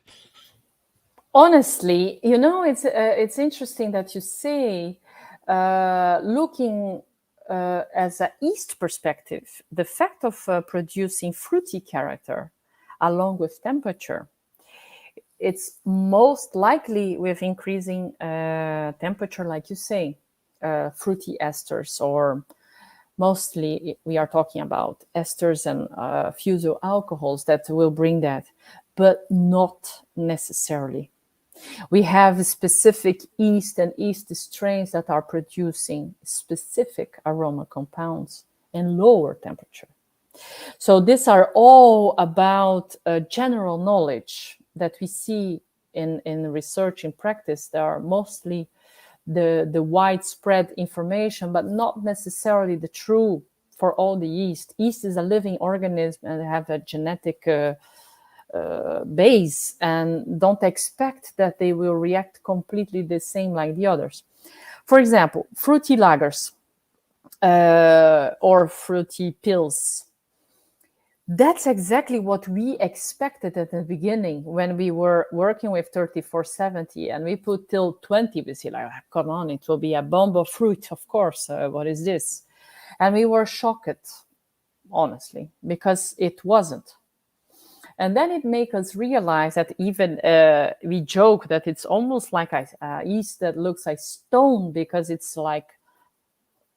Honestly, it's interesting that you say, looking as a yeast perspective, the fact of producing fruity character along with temperature, it's most likely with increasing temperature, like you say, fruity esters, or mostly we are talking about esters and fusel alcohols that will bring that, but not necessarily. We have specific yeast and yeast strains that are producing specific aroma compounds in lower temperature. So these are all about general knowledge that we see in research and practice. They are mostly the widespread information, but not necessarily the true for all the yeast. Yeast is a living organism and have a genetic base, and don't expect that they will react completely the same like the others. For example, fruity lagers or fruity pills. That's exactly what we expected at the beginning when we were working with 3470 and we put till 20. We see like, come on, it will be a bomb of fruit, of course. What is this? And we were shocked, honestly, because it wasn't. And then it made us realize that even we joke that it's almost like a yeast that looks like stone, because it's like,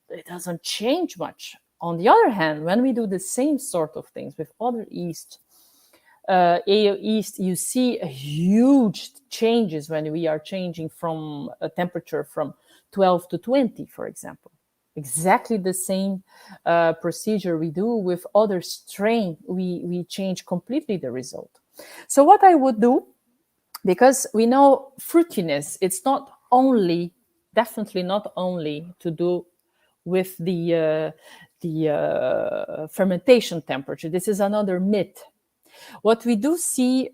it doesn't change much. On the other hand, when we do the same sort of things with other yeast, ale yeast, you see huge changes when we are changing from a temperature from 12 to 20, for example. Exactly the same procedure we do with other strain, we change completely the result. So what I would do, because we know fruitiness, it's not only, definitely not only to do with the fermentation temperature. This is another myth. What we do see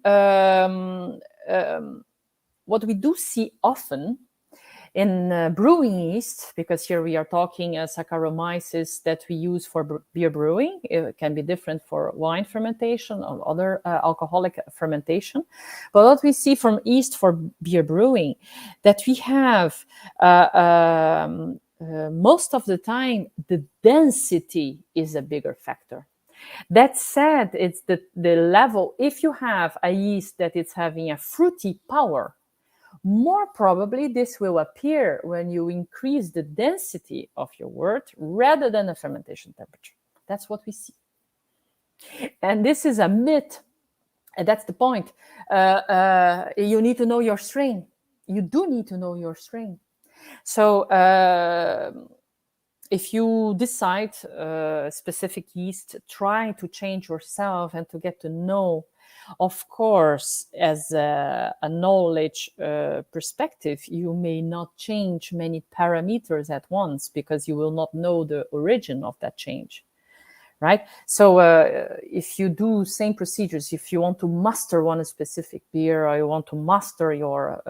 often in brewing yeast, because here we are talking Saccharomyces that we use for beer brewing. It can be different for wine fermentation or other alcoholic fermentation. But what we see from yeast for beer brewing, that we have most of the time, the density is a bigger factor. That said, it's the level. If you have a yeast that is having a fruity power, more probably this will appear when you increase the density of your wort rather than a fermentation temperature. That's what we see. And this is a myth. And that's the point. You need to know your strain. You do need to know your strain. So if you decide specific yeast, try to change yourself and to get to know. Of course, as a knowledge perspective, you may not change many parameters at once because you will not know the origin of that change, right? So if you do same procedures, if you want to master one specific beer or you want to master your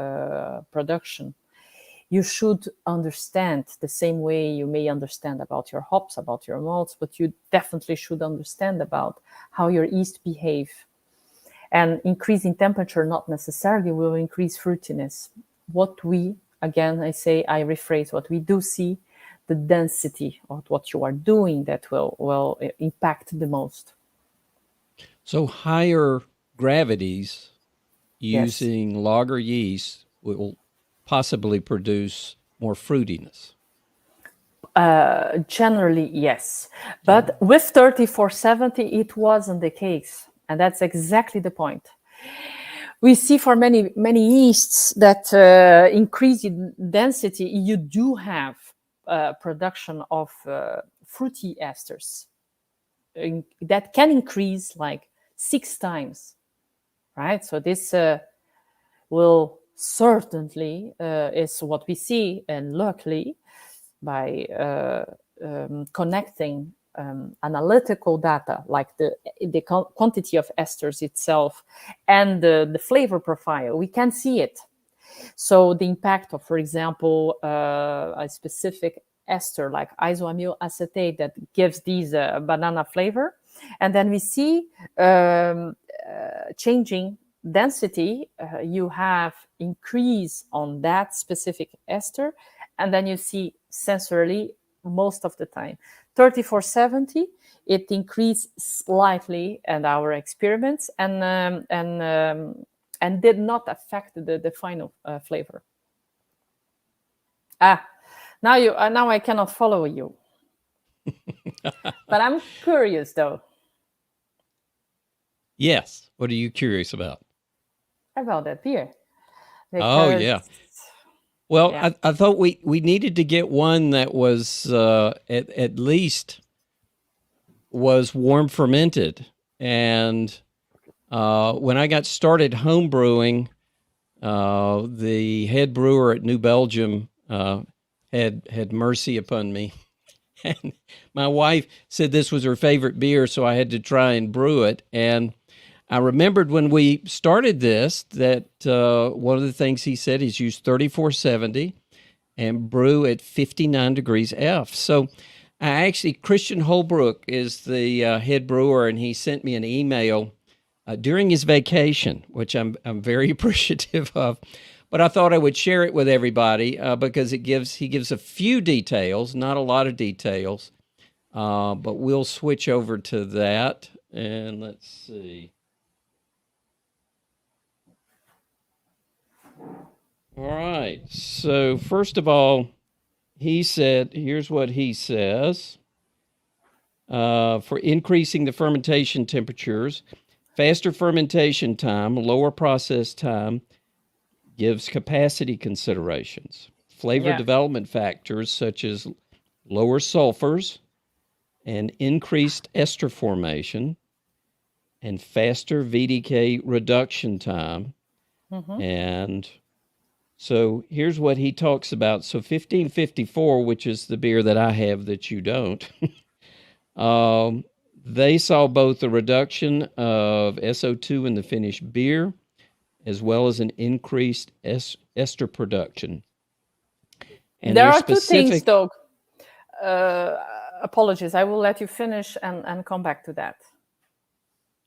production, you should understand the same way you may understand about your hops, about your malts, but you definitely should understand about how your yeast behave. And increasing temperature not necessarily will increase fruitiness. What we, again, I rephrase, what we do see, the density of what you are doing that will impact the most. So higher gravities using lager yeast will possibly produce more fruitiness. Generally, yes. But with 3470, it wasn't the case. And that's exactly the point. We see for many yeasts that increase in density, you do have production of fruity esters that can increase like 6 times, right? So this will certainly is what we see, and luckily by connecting analytical data like the quantity of esters itself and the flavor profile, we can see it. So the impact of, for example, a specific ester like isoamyl acetate that gives these banana flavor. And then we see changing density. You have increase on that specific ester, and then you see sensorily most of the time. 3470, it increased slightly in our experiments and did not affect the final flavor. Now I cannot follow you. But I'm curious though. Yes. What are you curious about? About that beer. Oh, yeah. Well, yeah. I thought we needed to get one that was at least was warm fermented. And when I got started home brewing, the head brewer at New Belgium had mercy upon me. And my wife said this was her favorite beer, so I had to try and brew it. And I remembered when we started this that one of the things he said is use 3470 and brew at 59 degrees F. So Christian Holbrook is the head brewer, and he sent me an email during his vacation, which I'm very appreciative of. But I thought I would share it with everybody because he gives a few details, not a lot of details. But we'll switch over to that, and let's see. All right. So first of all, he said, here's what he says. For increasing the fermentation temperatures, faster fermentation time, lower process time, gives capacity considerations. Flavor development factors such as lower sulfurs and increased ester formation and faster VDK reduction time. Mm-hmm. And so here's what he talks about. So 1554, which is the beer that I have that you don't, they saw both a reduction of SO2 in the finished beer as well as an increased ester production. And there are two things, though. Apologies, I will let you finish and come back to that.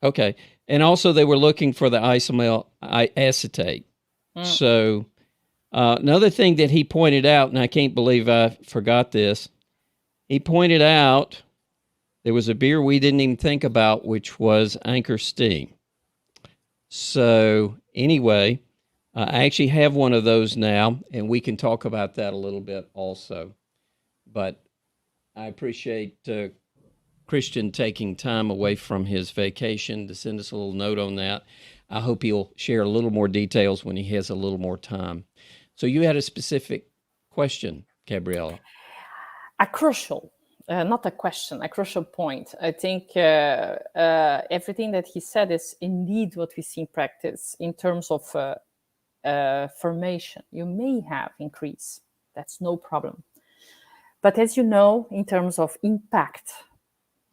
Okay. And also they were looking for the isoamyl acetate. So another thing that he pointed out, and I can't believe I forgot this, he pointed out there was a beer we didn't even think about, which was Anchor Steam. So anyway, I actually have one of those now, and we can talk about that a little bit also. But I appreciate Christian taking time away from his vacation to send us a little note on that. I hope he'll share a little more details when he has a little more time. So you had a specific question, Gabriela. A crucial, not a question, a crucial point. I think everything that he said is indeed what we see in practice in terms of formation. You may have increase. That's no problem. But as you know, in terms of impact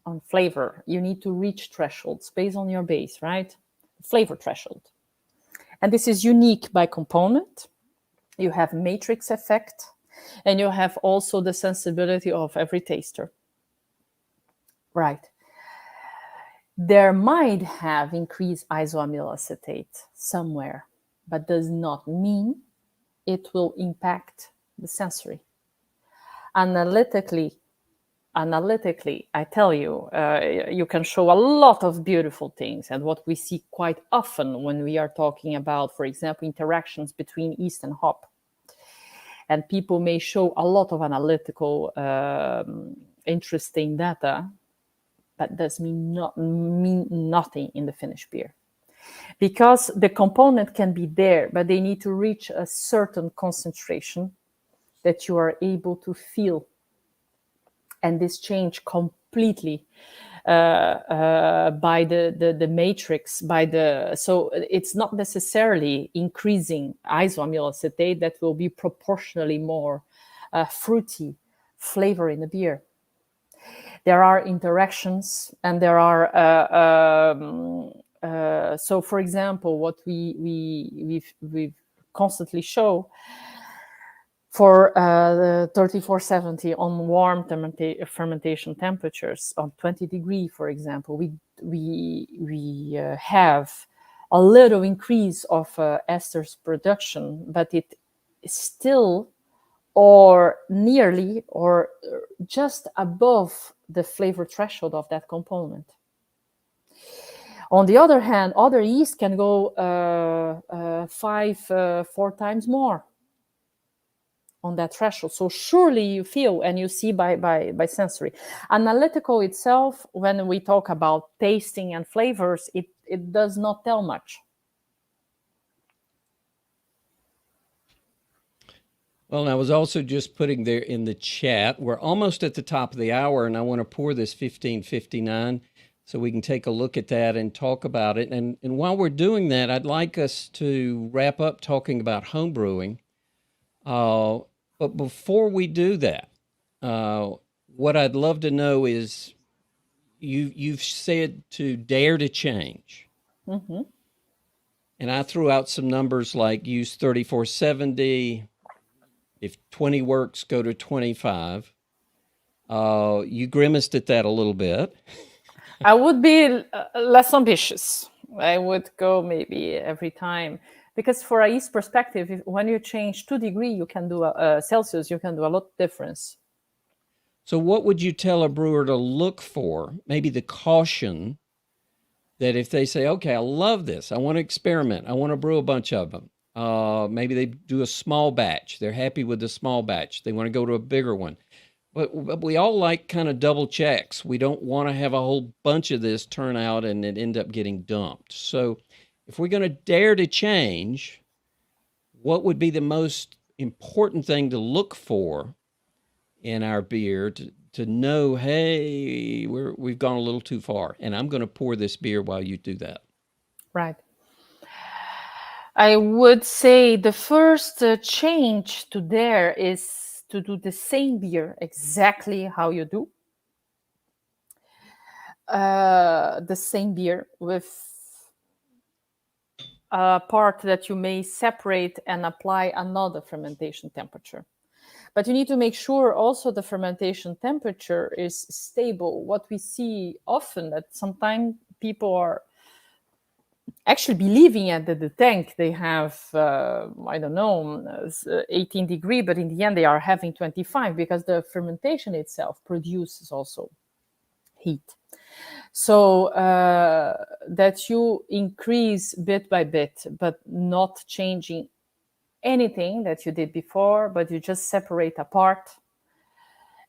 on flavor, you need to reach thresholds based on your base, right? Flavor threshold. And this is unique by component. You have matrix effect, and you have also the sensibility of every taster. Right. There might have increased isoamyl acetate somewhere, but does not mean it will impact the sensory. Analytically, I tell you, you can show a lot of beautiful things. And what we see quite often when we are talking about, for example, interactions between yeast and hop. And people may show a lot of analytical, interesting data, but does mean nothing in the finished beer. Because the component can be there, but they need to reach a certain concentration that you are able to feel. And this change completely by the matrix, so it's not necessarily increasing isoamyl acetate that will be proportionally more fruity flavor in the beer. There are interactions, and there are so for example, what we've constantly show, for the 3470 on warm fermentation temperatures on 20 degree, for example, we have a little increase of esters production, but it still or nearly or just above the flavor threshold of that component. On the other hand, other yeast can go 4 times more on that threshold. So surely you feel and you see by sensory. Analytical itself, when we talk about tasting and flavors, it does not tell much. Well, and I was also just putting there in the chat, we're almost at the top of the hour, and I want to pour this 1559 so we can take a look at that and talk about it. And while we're doing that, I'd like us to wrap up talking about home brewing. But before we do that, what I'd love to know is you've said to dare to change. Mm-hmm. And I threw out some numbers like use 3470. If 20 works, go to 25. You grimaced at that a little bit. I would be less ambitious. I would go maybe every time. Because for a yeast perspective, when you change 2 degrees, you can do Celsius, you can do a lot of difference. So what would you tell a brewer to look for? Maybe the caution that if they say, okay, I love this, I want to experiment, I want to brew a bunch of them. Maybe they do a small batch. They're happy with the small batch. They want to go to a bigger one. But we all like kind of double checks. We don't want to have a whole bunch of this turn out and it end up getting dumped. So if we're going to dare to change, what would be the most important thing to look for in our beer to know, hey, we've gone a little too far, and I'm going to pour this beer while you do that? Right. I would say the first change to there is to do the same beer exactly how you do. The same beer with a part that you may separate and apply another fermentation temperature. But you need to make sure also the fermentation temperature is stable. What we see often that sometimes people are actually believing at the tank they have, 18 degree, but in the end they are having 25 because the fermentation itself produces also heat. So that you increase bit by bit, but not changing anything that you did before, but you just separate apart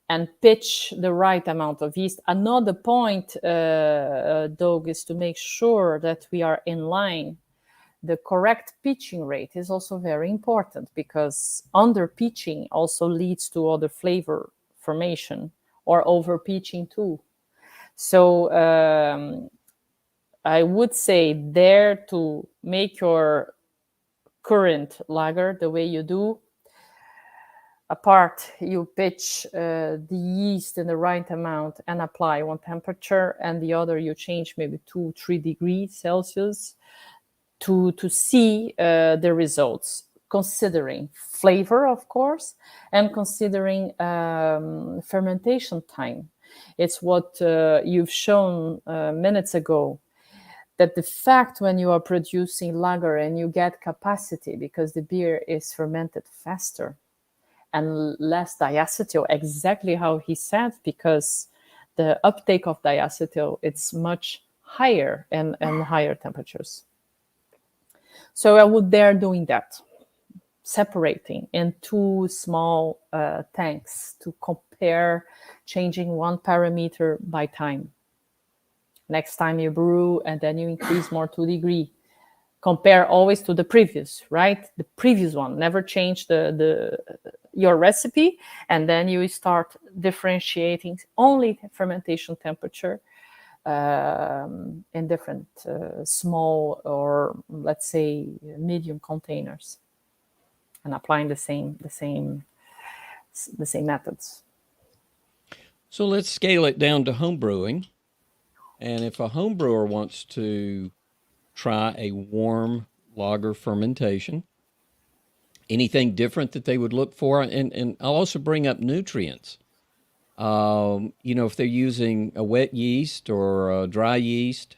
and pitch the right amount of yeast. Another point, Doug, is to make sure that we are in line. The correct pitching rate is also very important because under pitching also leads to other flavor formation or over pitching too. So I would say dare to make your current lager the way you do. Apart, you pitch the yeast in the right amount and apply one temperature, and the other you change maybe 2-3 degrees Celsius to see the results, considering flavor, of course, and considering fermentation time. It's what you've shown minutes ago, that the fact when you are producing lager and you get capacity because the beer is fermented faster and less diacetyl, exactly how he said, because the uptake of diacetyl, it's much higher and higher temperatures. So I would dare doing that, separating in 2 small tanks to compare changing 1 parameter by time. Next time you brew and then you increase more 2 degrees. Compare always to the previous, right? The previous one. Never change your recipe, and then you start differentiating only fermentation temperature in different small or let's say medium containers, and applying the same methods. So let's scale it down to home brewing. And if a home brewer wants to try a warm lager fermentation, Anything different that they would look for? And I'll also bring up nutrients. If they're using a wet yeast or a dry yeast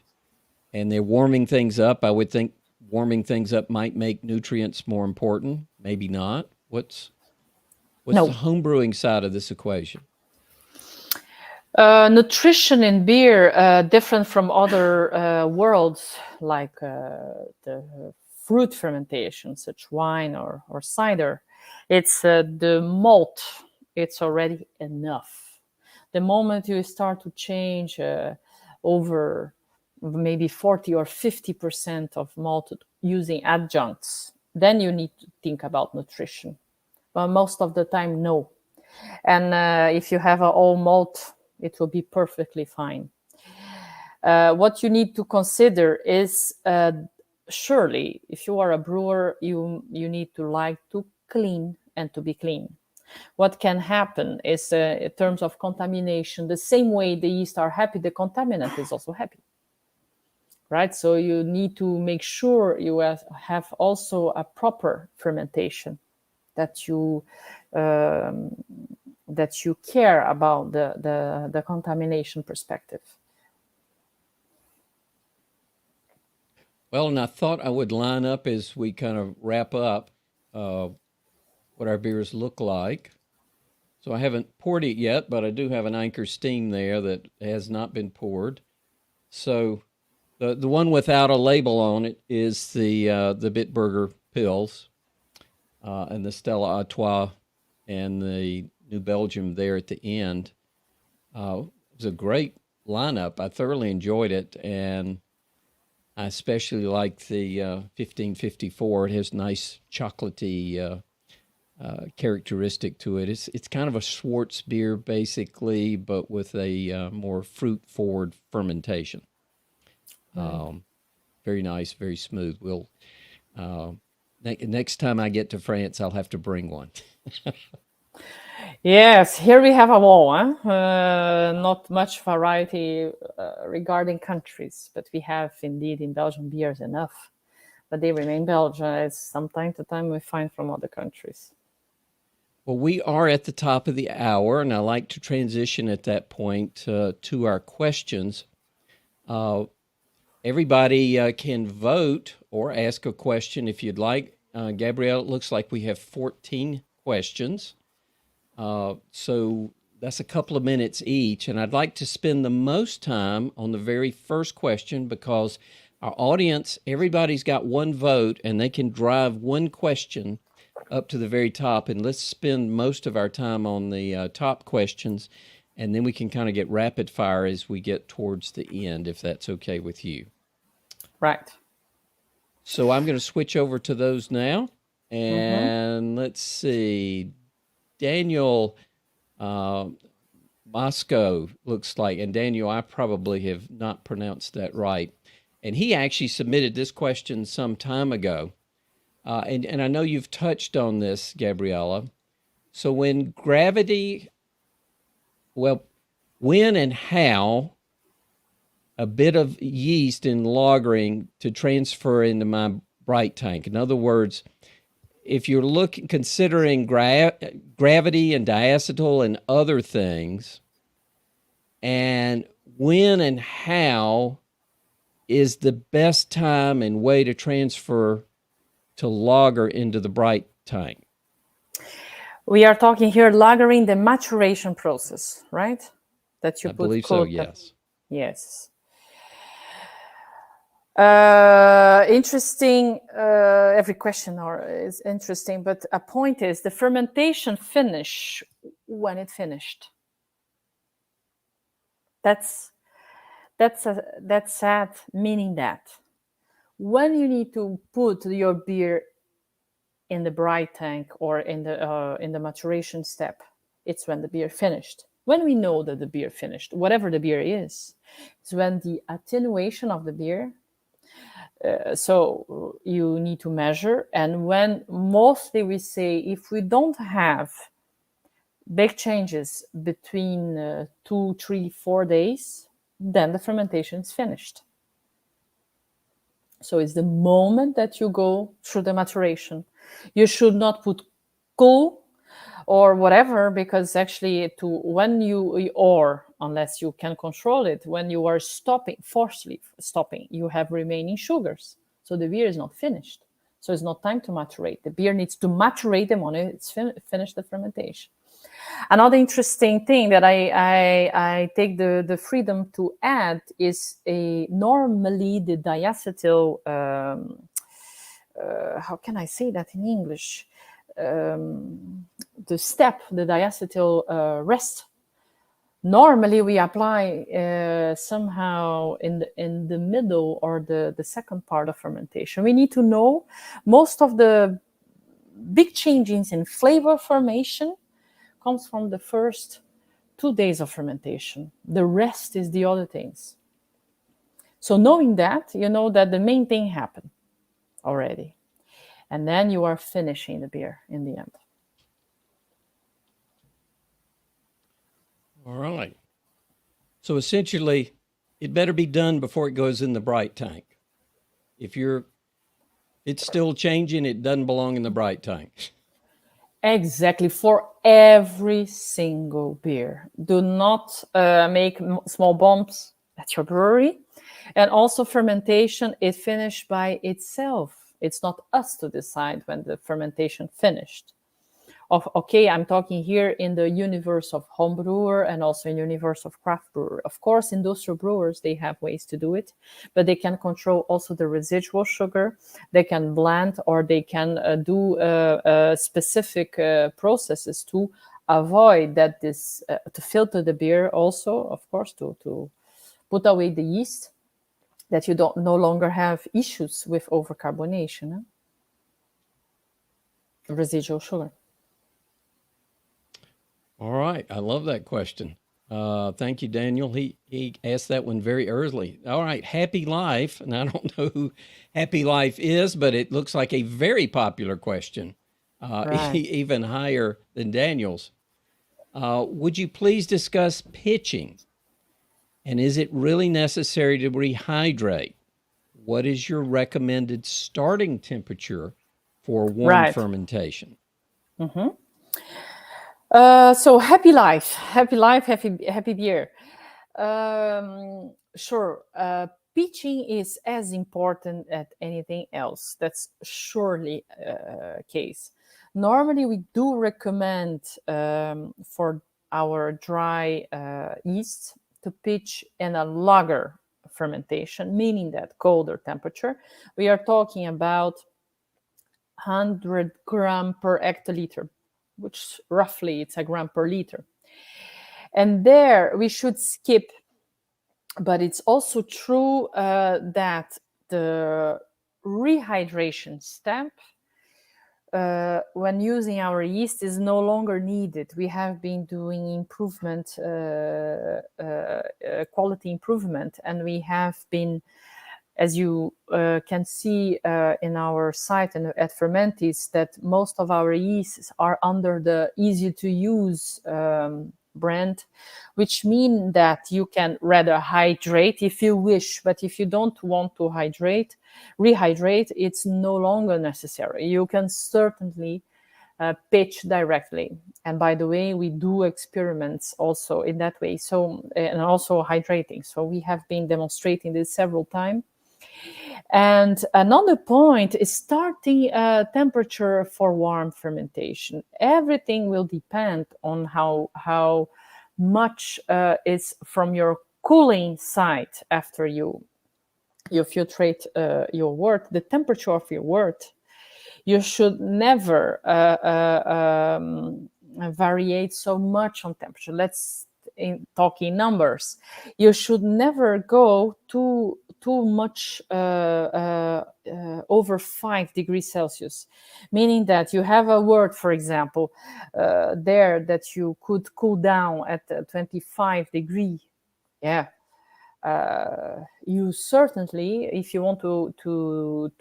and they're warming things up, I would think warming things up might make nutrients more important. Maybe not. What's the No. home brewing side of this equation? Nutrition in beer, different from other worlds like the fruit fermentation, such wine or cider. It's the malt. It's already enough. The moment you start to change over maybe 40 or 50% of malt using adjuncts, then you need to think about nutrition. But most of the time, no. And if you have an all malt, it will be perfectly fine. What you need to consider is surely, if you are a brewer, you need to like to clean and to be clean. What can happen is, in terms of contamination, the same way the yeast are happy, the contaminant is also happy. Right? So you need to make sure you have also a proper fermentation, that you care about the contamination perspective. Well, and I thought I would line up as we kind of wrap up what our beers look like. So I haven't poured it yet, but I do have an Anchor Steam there that has not been poured. So the one without a label on it is the Bitburger Pils and the Stella Artois and the New Belgium there at the end. It was a great lineup. I thoroughly enjoyed it, and I especially like the 1554. It has nice chocolatey characteristic to it. It's kind of a Schwartz beer basically, but with a more fruit-forward fermentation. Very nice, very smooth. We'll next time I get to France, I'll have to bring one. Yes, here we have a wall. Not much variety regarding countries, but we have indeed in Belgium beers enough. But they remain Belgian. It's from time to time we find from other countries. Well, we are at the top of the hour, and I like to transition at that point to our questions. Everybody can vote or ask a question if you'd like. Gabrielle, it looks like we have 14 questions. So that's a couple of minutes each, and I'd like to spend the most time on the very first question because our audience, everybody's got one vote, and they can drive one question up to the very top, and let's spend most of our time on the top questions, and then we can kind of get rapid fire as we get towards the end, if that's okay with you. Right. So I'm going to switch over to those now, and let's see. Daniel Moscow looks like, and Daniel, I probably have not pronounced that right. And he actually submitted this question some time ago. And I know you've touched on this, Gabriela. So when and how a bit of yeast in lagering to transfer into my bright tank? In other words, if you're considering gravity and diacetyl and other things, and when and how is the best time and way to transfer to lager into the bright tank? We are talking here lagering, the maturation process, right? That you I believe so, yes. Yes. Interesting. Every question is interesting, but a point is the fermentation finish when it finished. That's sad, meaning that when you need to put your beer in the bright tank or in the maturation step, it's when the beer finished. When we know that the beer finished, whatever the beer is when the attenuation of the beer. So you need to measure, and when mostly we say if we don't have big changes between 2, 3, 4 days, then the fermentation is finished. So it's the moment that you go through the maturation You should not put cool or whatever, because actually or unless you can control it, when you are forcefully stopping, you have remaining sugars. So the beer is not finished. So it's not time to maturate. The beer needs to maturate the moment it's finished the fermentation. Another interesting thing that I take the freedom to add is normally the diacetyl, how can I say that in English? The diacetyl rest. Normally we apply somehow in the middle or the second part of fermentation. We need to know most of the big changes in flavor formation comes from the first 2 days of fermentation. The rest is the other things. So knowing that, you know that the main thing happened already. And then you are finishing the beer in the end. All right. So essentially, it better be done before it goes in the bright tank. If it's still changing, it doesn't belong in the bright tank. Exactly, for every single beer. Do not make small bumps at your brewery. And also fermentation is finished by itself. It's not us to decide when the fermentation finished. Okay, I'm talking here in the universe of home brewer and also in the universe of craft brewer. Of course, industrial brewers, they have ways to do it, but they can control also the residual sugar. They can blend, or they can do specific processes to avoid that to filter the beer also, of course, to put away the yeast, that you no longer have issues with overcarbonation, residual sugar. All right. I love that question. Thank you, Daniel. He asked that one very early. All right. Happy Life. And I don't know who Happy Life is, but it looks like a very popular question, Right. even higher than Daniel's. Would you please discuss pitching? And is it really necessary to rehydrate? What is your recommended starting temperature for warm Right. fermentation? Mm-hmm. So happy life, happy beer. Sure. Pitching is as important as anything else. That's surely case. Normally, we do recommend for our dry yeast to pitch in a lager fermentation, meaning that colder temperature. We are talking about 100 gram per hectoliter, which roughly it's a gram per liter. And there we should skip, but it's also true that the rehydration step, when using our yeast, is no longer needed. We have been doing improvement, quality improvement, and we have been, as you can see in our site and at Fermentis, that most of our yeasts are under the easy to use brand, which means that you can rather hydrate if you wish, but if you don't want to rehydrate, it's no longer necessary. You can certainly pitch directly. And by the way, we do experiments also in that way. So, and also hydrating. So we have been demonstrating this several times. And another point is starting temperature for warm fermentation. Everything will depend on how much is from your cooling side after you filtrate your wort, the temperature of your wort. You should never variate so much on temperature. Let's talk in numbers. You should never go too much over 5 degrees Celsius, meaning that you have a wort, for example, there that you could cool down at 25 degree. Yeah. You certainly, if you want to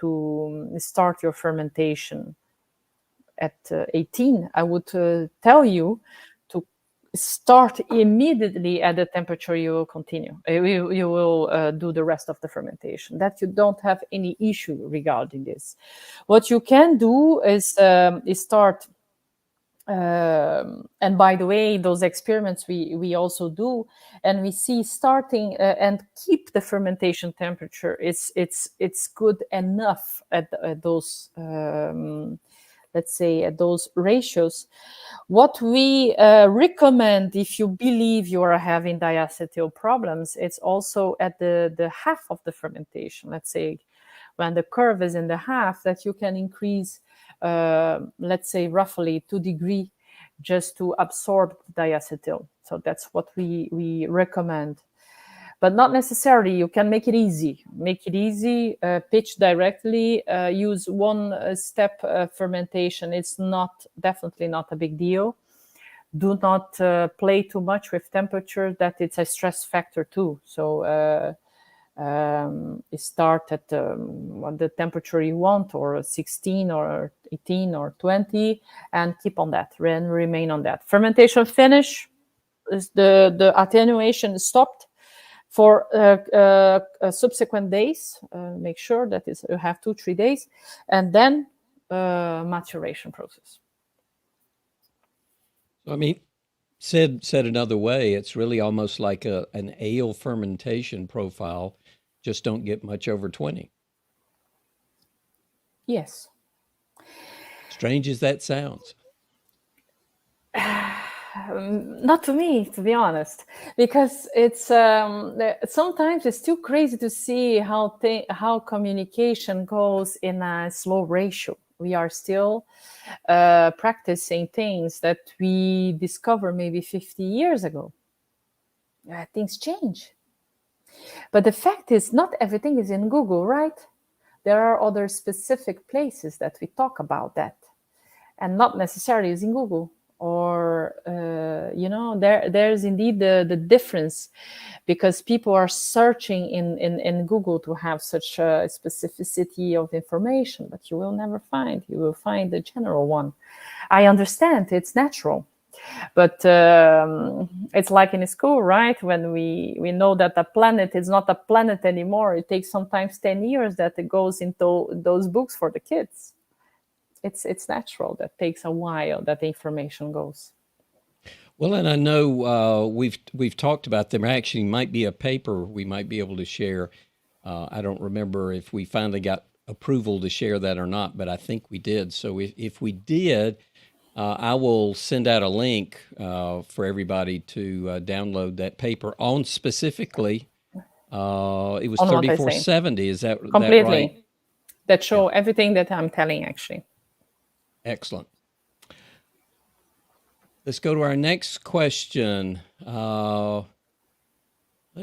start your fermentation at 18, I would tell you to start immediately at the temperature you will continue. You will do the rest of the fermentation. That you don't have any issue regarding this. What you can do is start. And by the way, those experiments we also do, and we see starting and keep the fermentation temperature. It's good enough at those. Let's say at those ratios. What we recommend, if you believe you are having diacetyl problems, it's also at the half of the fermentation. Let's say when the curve is in the half, that you can increase, let's say roughly 2 degrees, just to absorb the diacetyl. So that's what we recommend. But not necessarily. You can make it easy. Pitch directly. Use one-step fermentation. It's definitely not a big deal. Do not play too much with temperature. That it's a stress factor too. So start at the temperature you want, or 16 or 18 or 20, and keep on that. And remain on that. Fermentation finish. Is the attenuation stopped. For subsequent days, make sure that you have 2-3 days, and then maturation process. I mean, said another way, it's really almost like an ale fermentation profile. Just don't get much over 20. Yes. Strange as that sounds. Not to me, to be honest, because it's sometimes it's too crazy to see how communication goes in a slow ratio. We are still practicing things that we discovered maybe 50 years ago. Things change. But the fact is, not everything is in Google, right? There are other specific places that we talk about that, and not necessarily is in Google. Or there's indeed the difference, because people are searching in Google to have such a specificity of information, but you will never find. You will find the general one. I understand, it's natural, but it's like in school, right? When we know that a planet is not a planet anymore, it takes sometimes 10 years that it goes into those books for the kids. It's natural. That takes a while that the information goes. Well, and I know we've talked about them. Actually, might be a paper we might be able to share. I don't remember if we finally got approval to share that or not, but I think we did. So if we did, I will send out a link for everybody to download that paper on specifically. It was 3470. Is that completely that right? That show everything that I'm telling, actually. Excellent. Let's go to our next question. Let's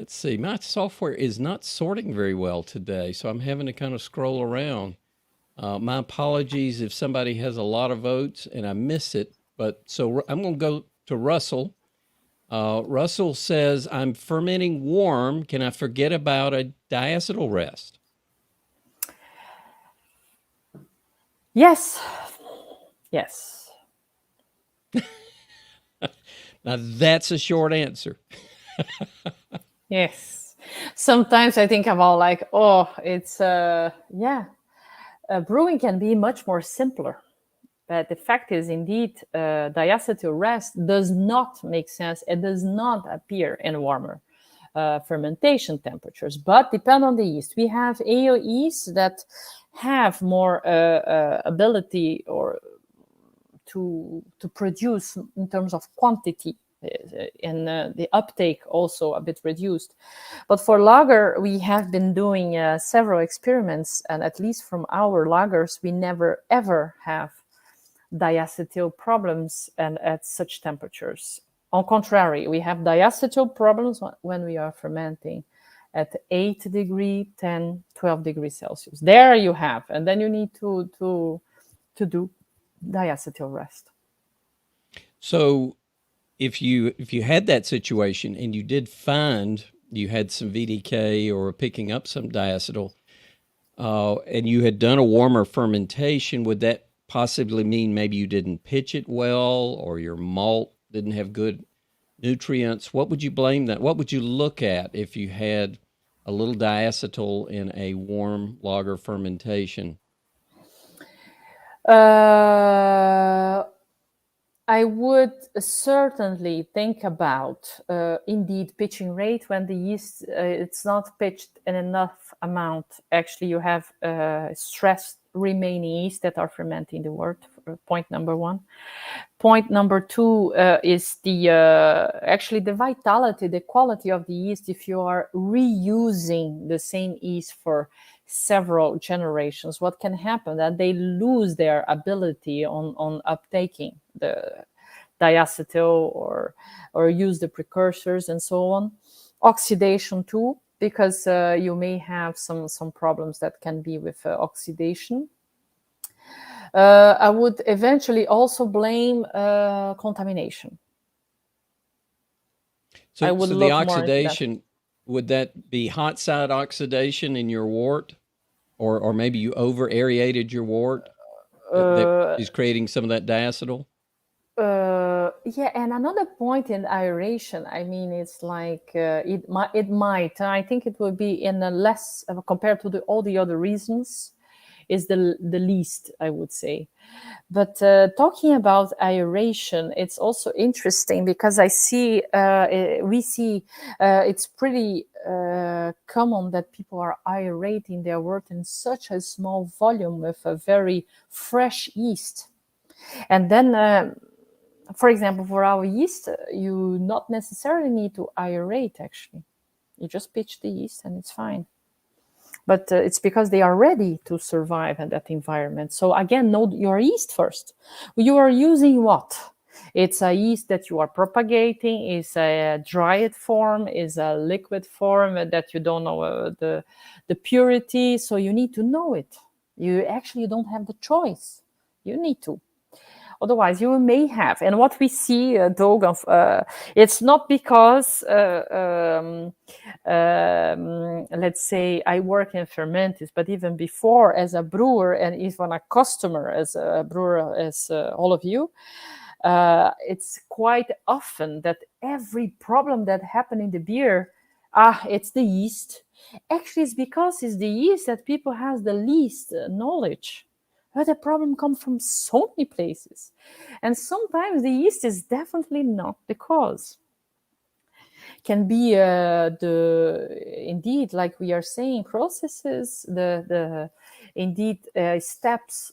see. My software is not sorting very well today, so I'm having to kind of scroll around. My apologies if somebody has a lot of votes and I miss it. But so I'm going to go to Russell. Russell says, I'm fermenting warm. Can I forget about a diacetyl rest? Yes. Now, that's a short answer. Yes. Sometimes I think about like, it's, brewing can be much more simpler. But the fact is, indeed, diacetyl rest does not make sense. It does not appear in warmer fermentation temperatures, but depend on the yeast. We have ale yeasts that have more ability or to produce in terms of quantity, and the uptake also a bit reduced. But for lager, we have been doing several experiments, and at least from our lagers, we never ever have diacetyl problems and at such temperatures. On contrary, we have diacetyl problems when we are fermenting at 8 degrees, 10, 12 degrees Celsius. There you have, and then you need to do diacetyl rest. So if you had that situation and you did find you had some VDK or picking up some diacetyl, and you had done a warmer fermentation, would that possibly mean maybe you didn't pitch it well, or your malt didn't have good nutrients? What would you blame that? What would you look at if you had a little diacetyl in a warm lager fermentation? I would certainly think about indeed pitching rate when the yeast it's not pitched in enough amount. Actually, you have stressed remaining yeast that are fermenting the wort. Point number one. Point number two is the actually the vitality, the quality of the yeast. If you are reusing the same yeast for several generations, what can happen that they lose their ability on uptaking the diacetyl or use the precursors and so on. Oxidation too, because you may have some problems that can be with oxidation. I would eventually also blame contamination. I So, would so the look more into that. oxidation, would that be hot side oxidation in your wort? Or maybe you over aerated your wort that is creating some of that diacetyl? Yeah, and another point in aeration, I mean, it's like it might. I think it would be in a less compared to all the other reasons, is the least, I would say. But talking about aeration, it's also interesting because we see it's pretty common that people are aerating their wort in such a small volume with a very fresh yeast, and then. For example, for our yeast, you not necessarily need to aerate, actually. You just pitch the yeast and it's fine. But it's because they are ready to survive in that environment. So again, know your yeast first. You are using what? It's a yeast that you are propagating, is a dried form, is a liquid form that you don't know the purity. So you need to know it. You don't have the choice. You need to. Otherwise, you may have. And what we see, Doug, it's not because, let's say, I work in Fermentis, but even before as a brewer and even a customer as a brewer, as all of you, it's quite often that every problem that happens in the beer, it's the yeast. Actually, it's because it's the yeast that people have the least knowledge. But the problem comes from so many places. And sometimes the yeast is definitely not the cause. Can be indeed, like we are saying, processes, steps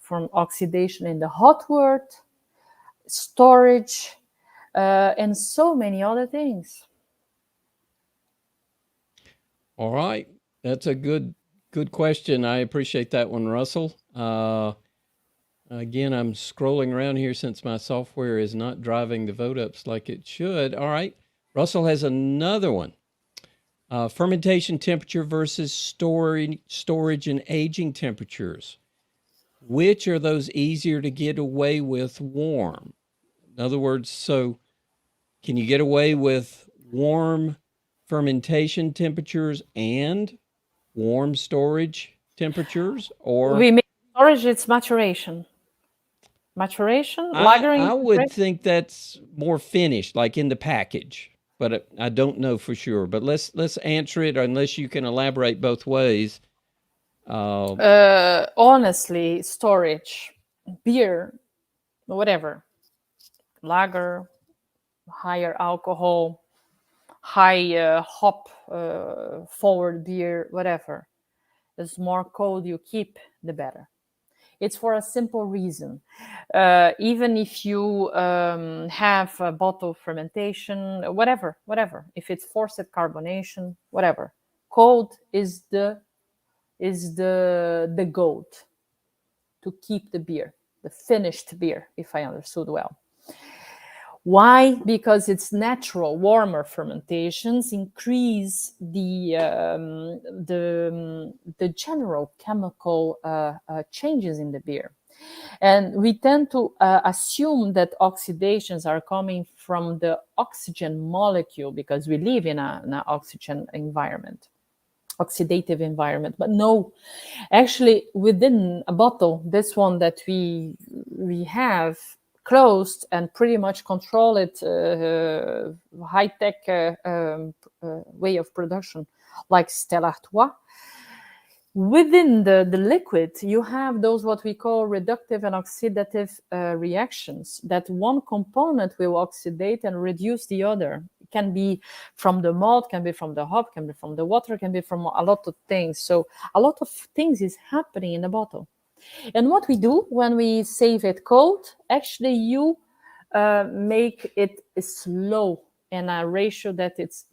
from oxidation in the hot wort, storage, and so many other things. All right. That's a good question. I appreciate that one, Russell. Again, I'm scrolling around here since my software is not driving the vote ups like it should. All right. Russell has another one. Fermentation temperature versus storage and aging temperatures. Which are those easier to get away with warm? In other words, so can you get away with warm fermentation temperatures and warm storage temperatures? Or we make storage, it's maturation. Lagering. I would think that's more finished, like in the package, but I don't know for sure. But let's answer it, unless you can elaborate both ways. Honestly, storage, beer, whatever, lager, higher alcohol, high hop forward beer, whatever. The more cold you keep, the better. It's for a simple reason. Even if you have a bottle fermentation, whatever, if it's forced carbonation, whatever, cold is the goat to keep the beer, the finished beer, if I understood well. Why? Because it's natural. Warmer fermentations increase the general chemical changes in the beer. And we tend to assume that oxidations are coming from the oxygen molecule because we live in an oxygen environment, oxidative environment. But no, actually within a bottle, this one that we have closed and pretty much control it, high-tech way of production, like Stella Artois. Within the liquid, you have those what we call reductive and oxidative reactions, that one component will oxidate and reduce the other. It can be from the malt, can be from the hop, can be from the water, can be from a lot of things. So a lot of things is happening in the bottle. And what we do when we save it cold, actually you make it slow in a ratio that it's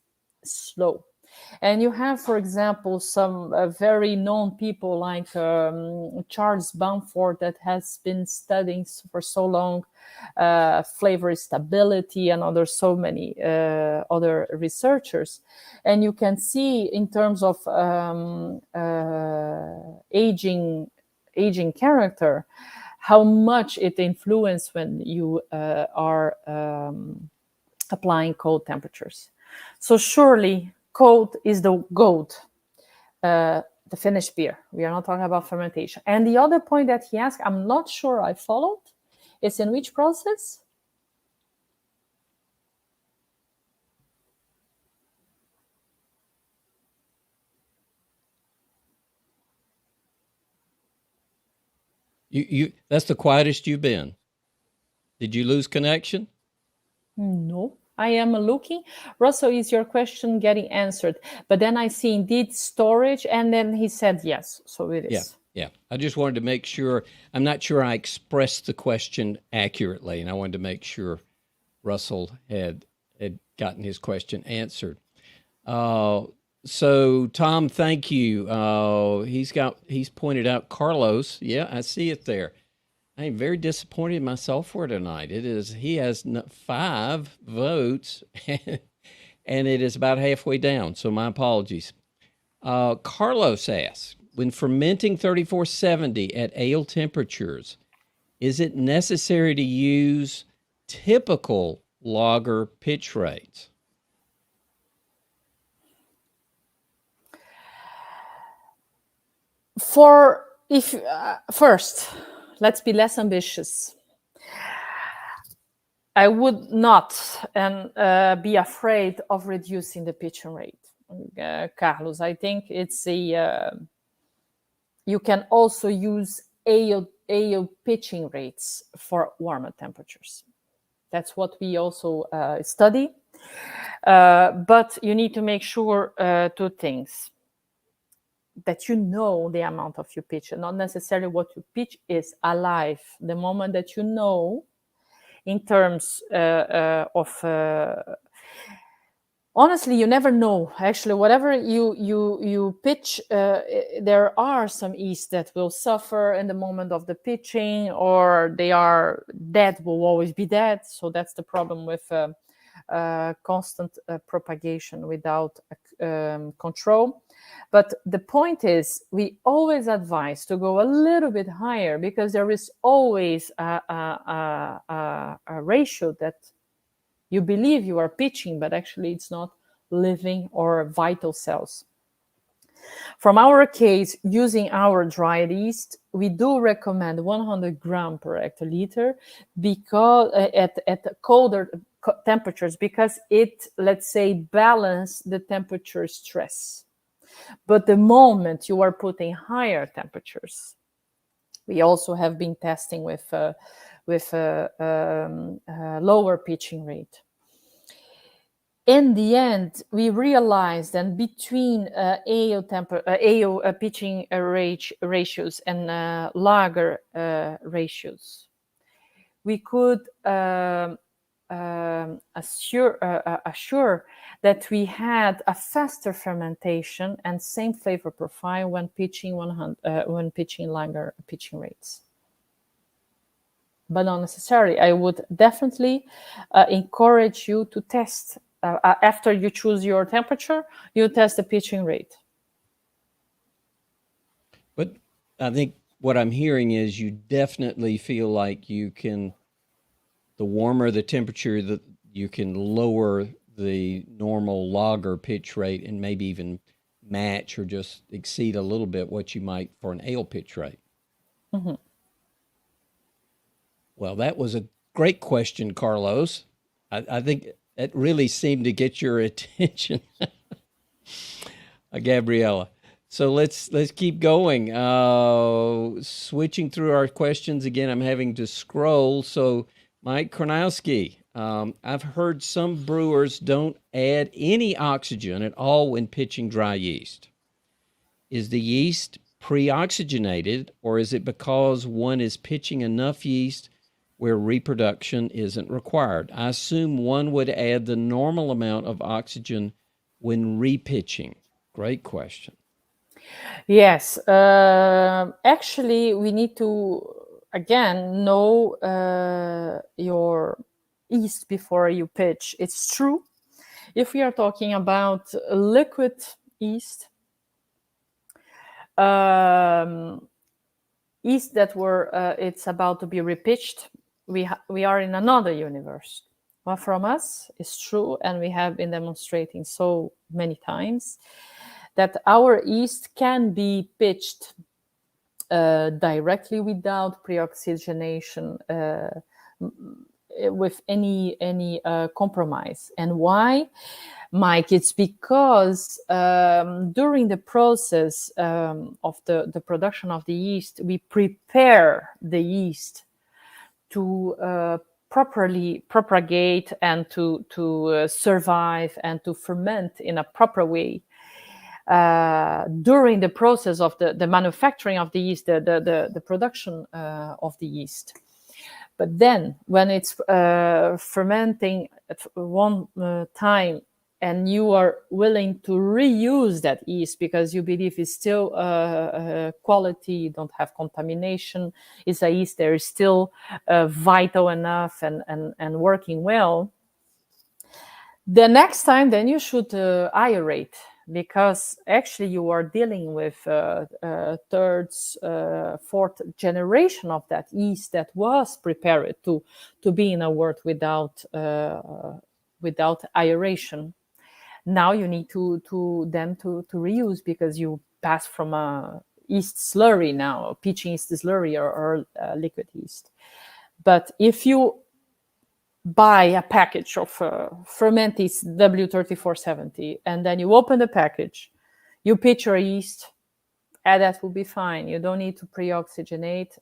slow. And you have, for example, some very known people like Charles Bamford, that has been studying for so long flavor stability, and so many other researchers. And you can see in terms of aging character, how much it influences when you are applying cold temperatures. So surely cold is the goat, the finished beer. We are not talking about fermentation. And the other point that he asked, I'm not sure I followed, is in which process? That's the quietest you've been. Did you lose connection? No, I am looking. Russell, is your question getting answered? But then I see indeed storage, and then he said yes, so it is. Yeah. I just wanted to make sure. I'm not sure I expressed the question accurately, and I wanted to make sure Russell had gotten his question answered. So Tom, thank you. He's pointed out Carlos. Yeah, I see it there. I am very disappointed in my software tonight. He has 5 votes, and it is about halfway down. So my apologies. Carlos asks, when fermenting 3470 at ale temperatures, is it necessary to use typical lager pitch rates? First, let's be less ambitious. I would not be afraid of reducing the pitching rate, Carlos. I think it's you can also use ale pitching rates for warmer temperatures. That's what we also study. But you need to make sure 2 things. That you know the amount of your pitch, and not necessarily what your pitch is alive. The moment that you know, in terms of honestly, you never know. Actually, whatever you pitch, there are some yeast that will suffer in the moment of the pitching, or they are dead, will always be dead. So that's the problem with constant propagation without control. But the point is, we always advise to go a little bit higher, because there is always a ratio that you believe you are pitching, but actually it's not living or vital cells. From our case, using our dried yeast, we do recommend 100 grams per hectoliter, because at colder temperatures, because it, let's say, balance the temperature stress. But the moment you are putting higher temperatures, we also have been testing with lower pitching rate. In the end, we realized that between ale pitching ratios and lager ratios, we could assure that we had a faster fermentation and same flavor profile when pitching lager pitching rates. But not necessarily. I would definitely encourage you to test. After you choose your temperature, you test the pitching rate. But I think what I'm hearing is you definitely feel like you can, the warmer the temperature, you can lower the normal lager pitch rate and maybe even match or just exceed a little bit what you might for an ale pitch rate. Mm-hmm. Well, that was a Great question, Carlos. I think it really seemed to get your attention, Gabriela. So let's keep going. Switching through our questions again, I'm having to scroll. So Mike Kornowski, I've heard some brewers don't add any oxygen at all when pitching dry yeast. Is the yeast pre-oxygenated, or is it because one is pitching enough yeast where reproduction isn't required? I assume one would add the normal amount of oxygen when repitching. Great question. Yes, actually, we need to again know your yeast before you pitch. It's true. If we are talking about liquid yeast, yeast that were it's about to be repitched, we are in another universe. Well, from us, it's true, and we have been demonstrating so many times that our yeast can be pitched directly without pre-oxygenation with any compromise. And why, Mike? It's because during the process of the production of the yeast, we prepare the yeast to properly propagate and to survive and to ferment in a proper way. During the process of the manufacturing of the yeast, the production of the yeast. But then when it's fermenting at one time, and you are willing to reuse that yeast because you believe it's still quality, you don't have contamination, it's a yeast that is still vital enough and working well, the next time then you should aerate, because actually you are dealing with third, fourth generation of that yeast that was prepared to be in a wort without aeration. Now you need to reuse, because you pass from a yeast slurry now, pitch yeast slurry or liquid yeast. But if you buy a package of Fermentis W3470, and then you open the package, you pitch your yeast, and that will be fine. You don't need to pre-oxygenate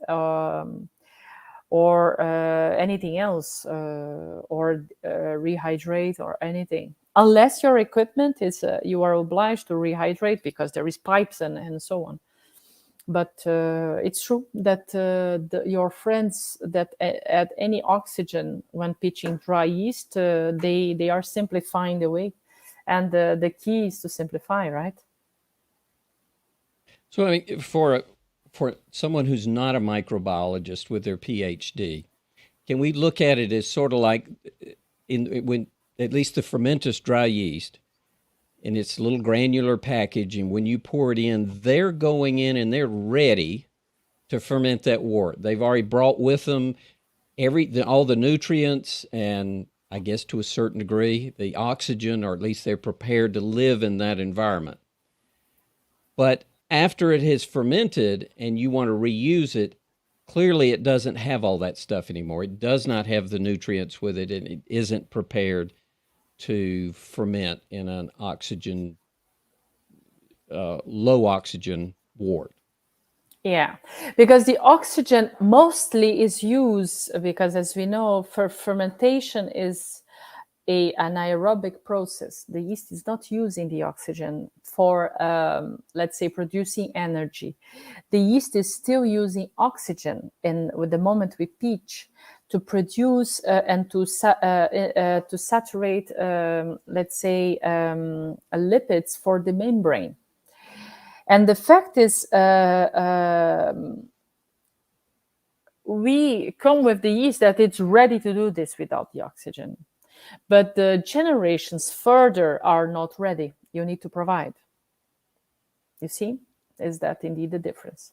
or anything else, or rehydrate or anything, unless your equipment is you are obliged to rehydrate because there is pipes and so on. But it's true that your friends that add any oxygen when pitching dry yeast, they are simplifying the way, and the key is to simplify, right? So I mean, for someone who's not a microbiologist with their PhD, can we look at it as sort of like when at least the Fermentis dry yeast, in its little granular package, and when you pour it in, they're going in and they're ready to ferment that wort. They've already brought with them all the nutrients, and I guess to a certain degree the oxygen, or at least they're prepared to live in that environment. But after it has fermented and you want to reuse it, clearly it doesn't have all that stuff anymore. It does not have the nutrients with it, and it isn't prepared to ferment in an oxygen, low oxygen wort. Yeah, because the oxygen mostly is used, because as we know, fermentation is an aerobic process. The yeast is not using the oxygen for, let's say, producing energy. The yeast is still using oxygen with the moment we pitch to produce and to saturate, let's say, lipids for the membrane. And the fact is, we come with the yeast that it's ready to do this without the oxygen. But the generations further are not ready. You need to provide. You see? Is that indeed the difference?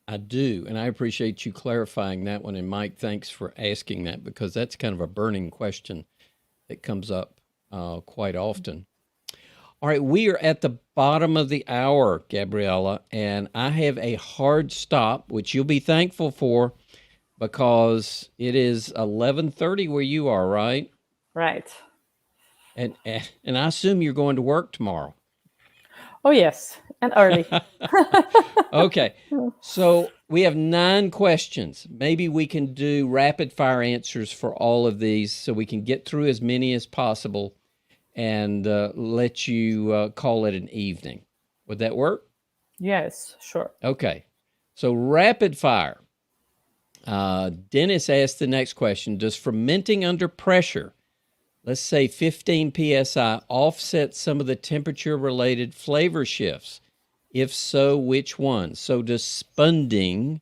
I do, and I appreciate you clarifying that one. And Mike, thanks for asking that, because that's kind of a burning question that comes up quite often. All right, we are at the bottom of the hour, Gabriela, and I have a hard stop, which you'll be thankful for. because it is 11:30 where you are, right? Right. And I assume you're going to work tomorrow. Oh, yes. And early. Okay. So we have 9 questions. Maybe we can do rapid fire answers for all of these so we can get through as many as possible and let you call it an evening. Would that work? Yes, sure. Okay. So rapid fire. Dennis asked the next question. Does fermenting under pressure, let's say 15 psi, offset some of the temperature-related flavor shifts? If so, which ones? So does spunding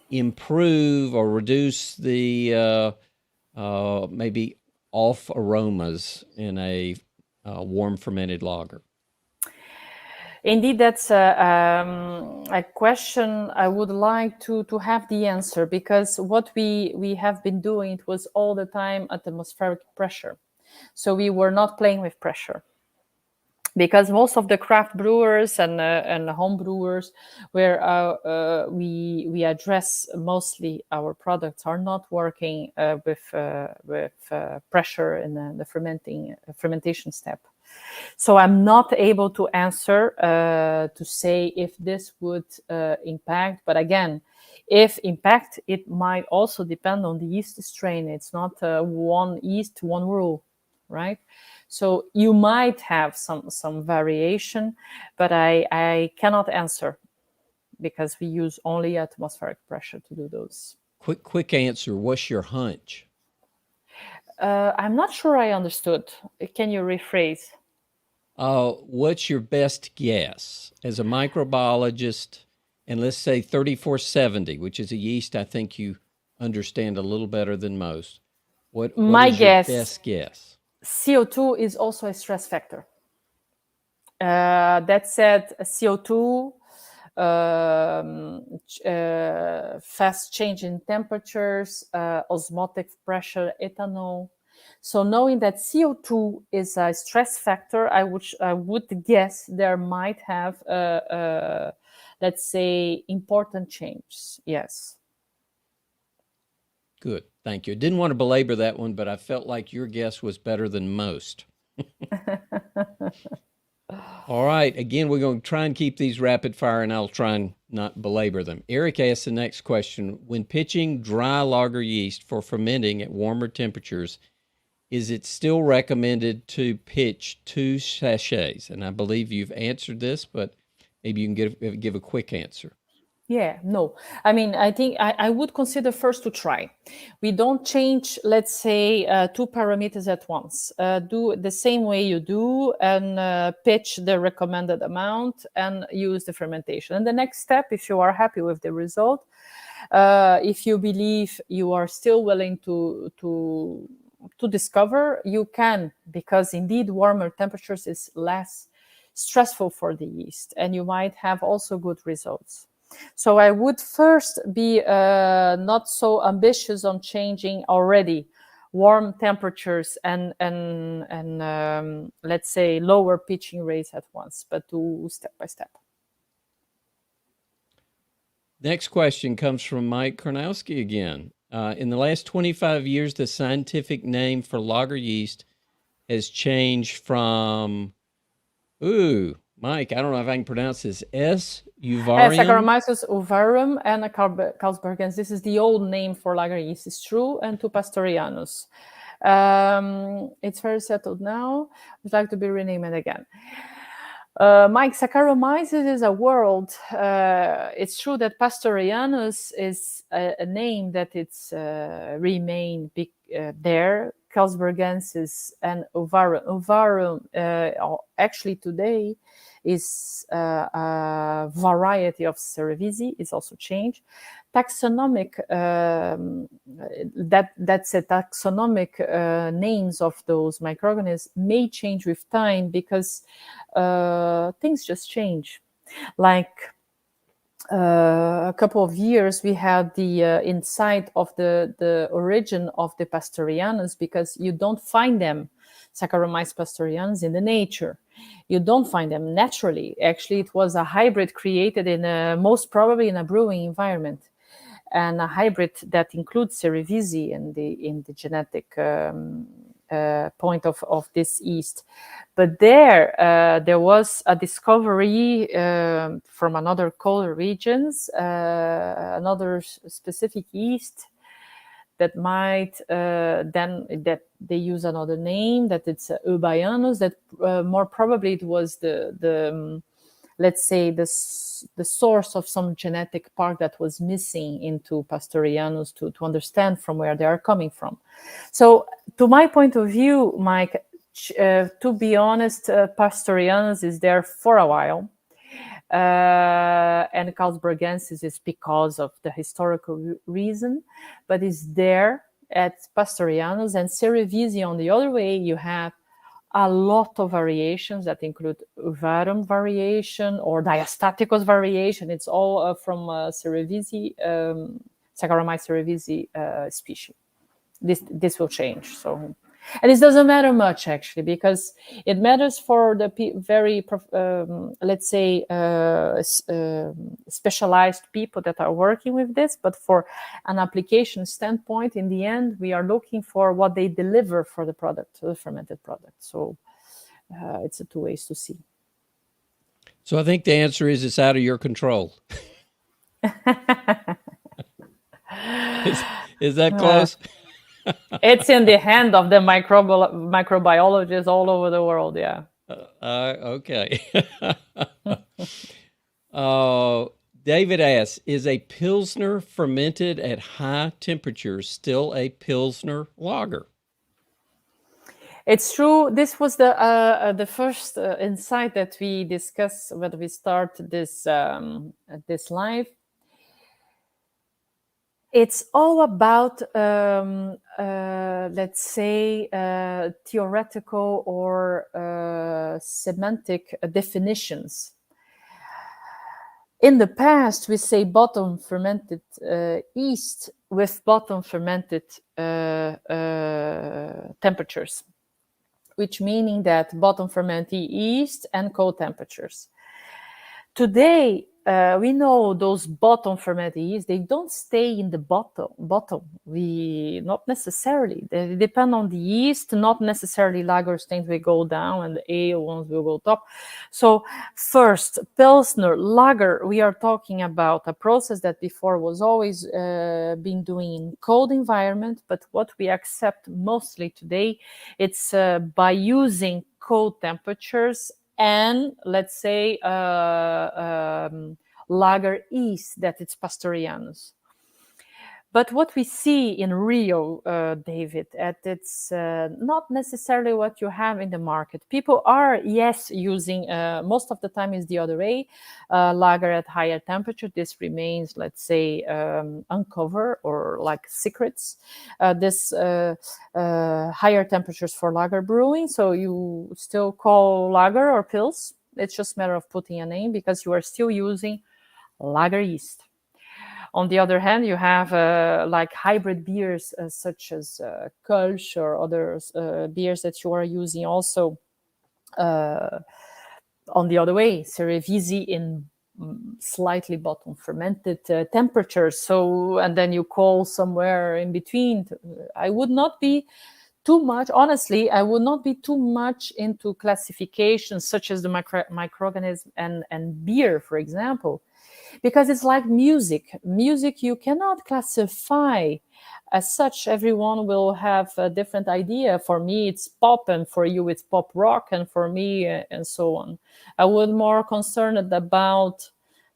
improve or reduce the maybe off aromas in a warm fermented lager? Indeed, that's a question I would like to have the answer, because what we have been doing, it was all the time atmospheric pressure. So we were not playing with pressure, because most of the craft brewers and home brewers where we address mostly our products are not working with pressure in the fermentation step. So I'm not able to answer to say if this would impact. But again, if impact, it might also depend on the yeast strain. It's not one yeast, one rule, right? So you might have some variation, but I cannot answer because we use only atmospheric pressure to do those. Quick answer. What's your hunch? I'm not sure I understood. Can you rephrase? What's your best guess as a microbiologist? And let's say 3470, which is a yeast I think you understand a little better than most. What is your best guess? CO2 is also a stress factor. That said, CO2, fast change in temperatures, osmotic pressure, ethanol. So knowing that CO2 is a stress factor, I would guess there might have, let's say, important changes. Yes. Good. Thank you. Didn't want to belabor that one, but I felt like your guess was better than most. All right. Again, we're going to try and keep these rapid fire, and I'll try and not belabor them. Eric asked the next question. When pitching dry lager yeast for fermenting at warmer temperatures, is it still recommended to pitch 2 sachets? And I believe you've answered this, but maybe you can give a quick answer. Yeah, no. I mean, I think I would consider first to try. We don't change, let's say, 2 parameters at once. Do the same way you do and pitch the recommended amount and use the fermentation. And the next step, if you are happy with the result, if you believe you are still willing to discover, you can, because indeed warmer temperatures is less stressful for the yeast and you might have also good results. So I would first be not so ambitious on changing already warm temperatures and let's say lower pitching rates at once, but do step by step. Next question comes from Mike Karnowski again. In the last 25 years, the scientific name for lager yeast has changed from, Mike, I don't know if I can pronounce this, S. uvarium? Saccharomyces ovarum and Carlsbergensis. This is the old name for lager yeast, it's true, and to Pastorianus. It's very settled now. Would like to be renamed again. Mike, Saccharomyces is a world. It's true that Pastorianus is a name that it's remained there. Carlsbergensis and ovarum. Ovarum actually today is a variety of Cerevisiae. It's also changed. Taxonomic, that's a taxonomic names of those microorganisms may change with time because things just change. Like a couple of years, we had the insight of the origin of the Pastorianus, because you don't find them, Saccharomyces pastorianus, in the nature. You don't find them naturally. Actually, it was a hybrid created in most probably in a brewing environment. and a hybrid that includes Cerevisiae in the genetic point of this yeast. But there was a discovery from another colder regions, another specific yeast that might that they use another name, that it's Eubayanus, that more probably it was the let's say the source of some genetic part that was missing into Pastorianus to understand from where they are coming from. So to my point of view, Mike, to be honest, Pastorianus is there for a while. And Carlsbergensis is because of the historical reason, but it's there at Pastorianus. And Cerevisiae, on the other way, you have a lot of variations that include Uvarum variation or Diastaticus variation. It's all from Cerevisiae, Saccharomyces cerevisiae species. This will change. So, and it doesn't matter much actually, because it matters for the very, let's say, specialized people that are working with this. But for an application standpoint, in the end, we are looking for what they deliver for the product, the fermented product. So it's a two ways to see. So I think the answer is it's out of your control. Is that close? It's in the hand of the microbiologists all over the world. Yeah. Okay. David asks, is a Pilsner fermented at high temperatures still a Pilsner lager? It's true. This was the first insight that we discussed when we start this this live. It's all about, let's say, theoretical or semantic definitions. In the past, we say bottom fermented yeast with bottom fermented temperatures, which meaning that bottom fermented yeast and cold temperatures. Today, we know those bottom fermented yeast, they don't stay in the bottom. We not necessarily. They depend on the yeast, not necessarily lager stains will go down and the ale ones will go top. So first, Pilsner, lager, we are talking about a process that before was always been doing in cold environment, but what we accept mostly today, it's by using cold temperatures and let's say lager yeast that it's Pastorianus. But what we see in Rio, David, it's not necessarily what you have in the market. People are, yes, using, most of the time is the other way, lager at higher temperature. This remains, let's say, uncovered or like secrets. This higher temperatures for lager brewing. So you still call lager or pils. It's just a matter of putting a name because you are still using lager yeast. On the other hand, you have like hybrid beers such as Kölsch or other beers that you are using also on the other way, Cerevisiae in slightly bottom fermented temperatures. So, and then you call somewhere in between. I would not be too much, honestly, I would not be too much into classifications such as the microorganism and beer, for example. Because it's like music. Music you cannot classify as such. Everyone will have a different idea. For me, it's pop, and for you, it's pop rock, and for me, and so on. I would more concerned about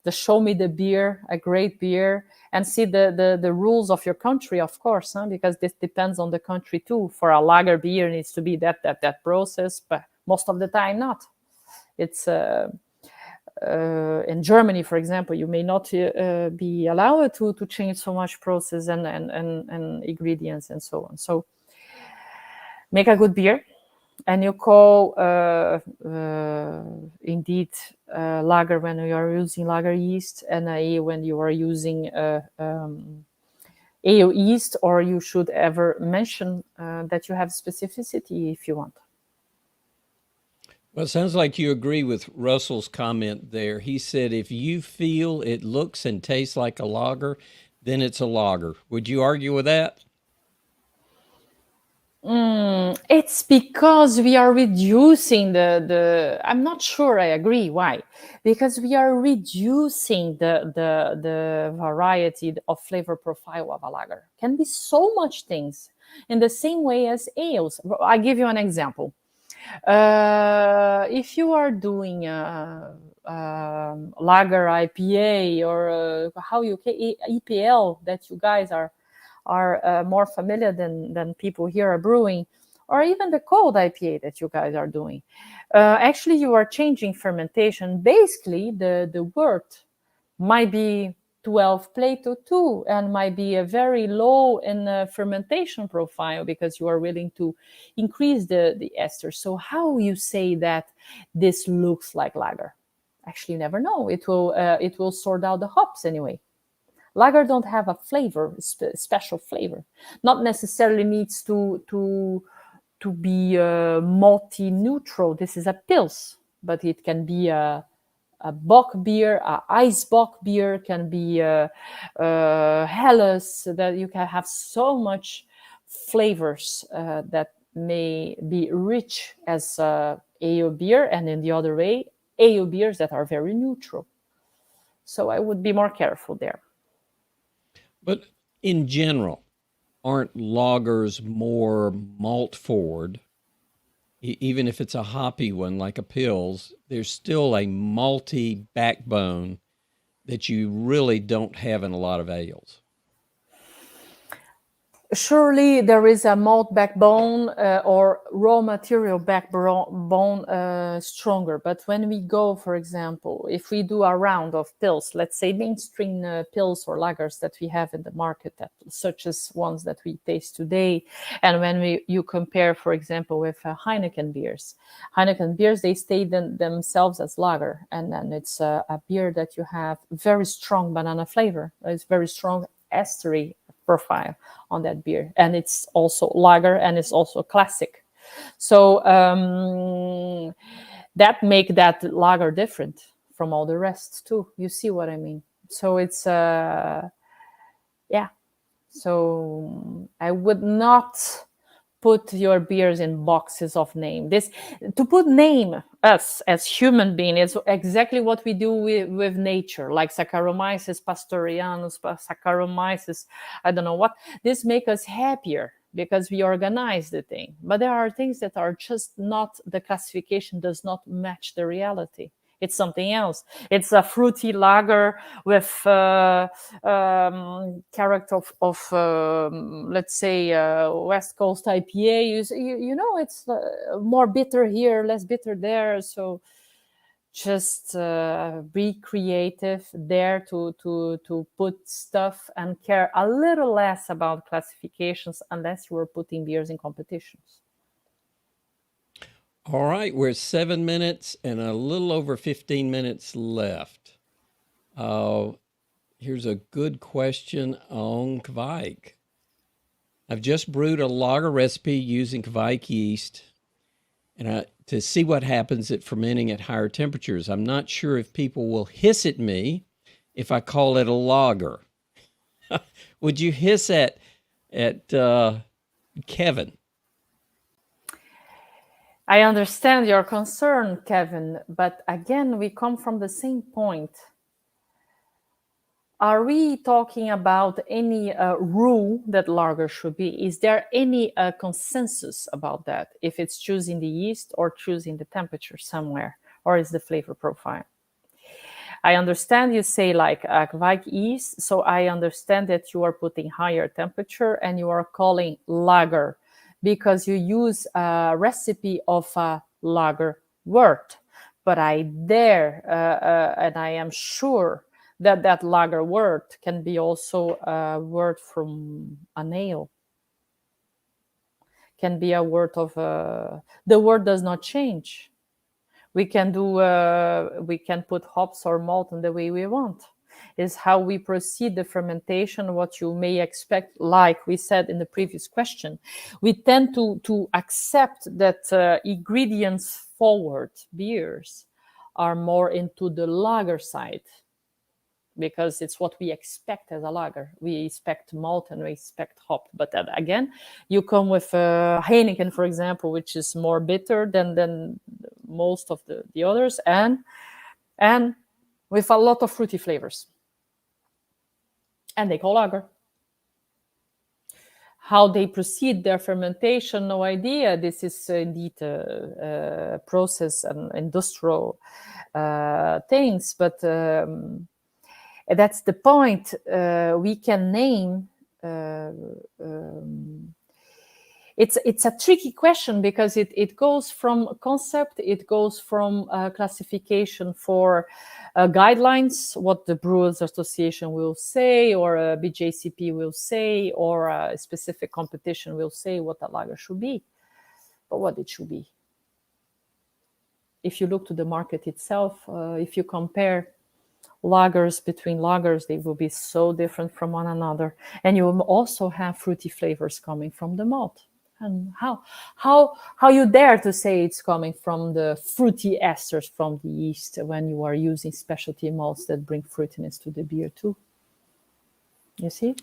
the show me the beer, a great beer, and see the rules of your country, of course, because this depends on the country too. For a lager beer, it needs to be that process, but most of the time not. It's in Germany, for example, you may not be allowed to change so much process and ingredients and so on. So make a good beer, and you call indeed lager when you are using lager yeast, and ale when you are using ale yeast, or you should ever mention that you have specificity if you want. Well, it sounds like you agree with Russell's comment there. He said, if you feel it looks and tastes like a lager, then it's a lager. Would you argue with that? It's because we are reducing the I'm not sure I agree. Why? Because we are reducing the variety of flavor profile of a lager. Can be so much things in the same way as ales. I give you an example. If you are doing a, lager IPA or how you EPL that you guys are more familiar than people here are brewing, or even the cold IPA that you guys are doing. Actually, you are changing fermentation. Basically, the wort might be 12 Plato 2 and might be a very low in fermentation profile because you are willing to increase the ester. So how you say that this looks like lager? Actually, you never know. It will sort out the hops anyway. Lager don't have a flavor, special flavor. Not necessarily needs to be multi neutral. This is a pils, but it can be a bock beer, a ice bock beer, can be helles. That you can have so much flavors that may be rich as ale beer, and in the other way, ale beers that are very neutral. So I would be more careful there. But in general, aren't lagers more malt forward? Even if it's a hoppy one like a Pils, there's still a malty backbone that you really don't have in a lot of ales. Surely there is a malt backbone or raw material backbone stronger. But when we go, for example, if we do a round of pills, let's say mainstream pills or lagers that we have in the market, such as ones that we taste today, and when you compare, for example, with Heineken beers, they stay themselves as lager, and then it's a beer that you have very strong banana flavor. It's very strong estery profile on that beer, and it's also lager and it's also classic. So that make that lager different from all the rest too. You see what I mean? So it's yeah. So I would not put your beers in boxes of name. This to put name us as human being is exactly what we do with nature, like Saccharomyces pastorianus, Saccharomyces, I don't know what. This make us happier because we organize the thing. But there are things that are just not, the classification does not match the reality. It's something else. It's a fruity lager with character of let's say, West Coast IPA. You know, it's more bitter here, less bitter there. So just be creative there to put stuff and care a little less about classifications unless you are putting beers in competitions. All right, we're at 7 minutes and a little over 15 minutes left. Here's a good question on Kveik. I've just brewed a lager recipe using Kveik yeast and to see what happens at fermenting at higher temperatures. I'm not sure if people will hiss at me if I call it a lager. Would you hiss at Kevin? I understand your concern, Kevin, but again, we come from the same point. Are we talking about any rule that lager should be? Is there any consensus about that? If it's choosing the yeast or choosing the temperature somewhere, or is the flavor profile? I understand you say like Kveik yeast, so I understand that you are putting higher temperature and you are calling lager because you use a recipe of a lager wort. But I dare, and I am sure that lager wort can be also a wort from an ale. Can be a wort of the wort does not change. We can we can put hops or malt in the way we want. Is how we proceed the fermentation, what you may expect, like we said in the previous question. We tend to accept that ingredients forward beers are more into the lager side. because it's what we expect as a lager. We expect malt and we expect hop. But then again, you come with Heineken, for example, which is more bitter than most of the others, and with a lot of fruity flavors. And they call lager. How they proceed their fermentation, no idea. This is indeed a process and industrial things, but that's the point. We can name. It's a tricky question because it goes from concept, it goes from classification for guidelines, what the Brewers Association will say, or a BJCP will say, or a specific competition will say what a lager should be, but what it should be. If you look to the market itself, if you compare lagers between lagers, they will be so different from one another, and you will also have fruity flavors coming from the malt. And how you dare to say it's coming from the fruity esters from the yeast when you are using specialty malts that bring fruitiness to the beer too? You see?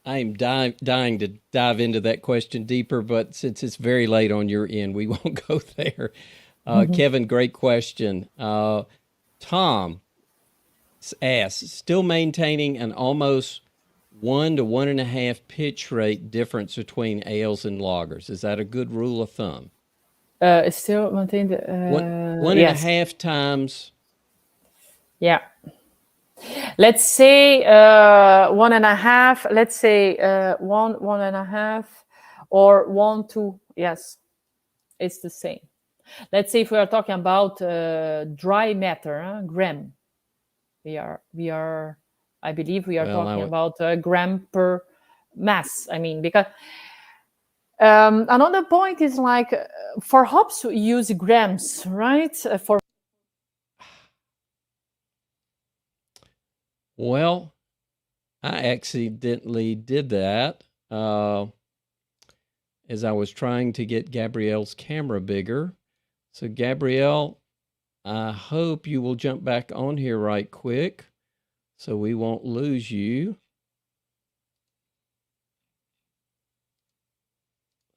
I'm dying to dive into that question deeper, but since it's very late on your end, we won't go there. Kevin, great question. Tom asks, still maintaining an almost 1 to 1.5 pitch rate difference between ales and lagers. Is that a good rule of thumb? Still maintained. One yes. and a half times. Yeah. Let's say 1.5. Let's say 1.5, or 1, 2. Yes, it's the same. Let's say if we are talking about dry matter, gram. We are. I believe we are talking about a gram per mass. I mean, because another point is like for hops, we use grams, right? Well, I accidentally did that as I was trying to get Gabrielle's camera bigger. So, Gabrielle, I hope you will jump back on here right quick so we won't lose you.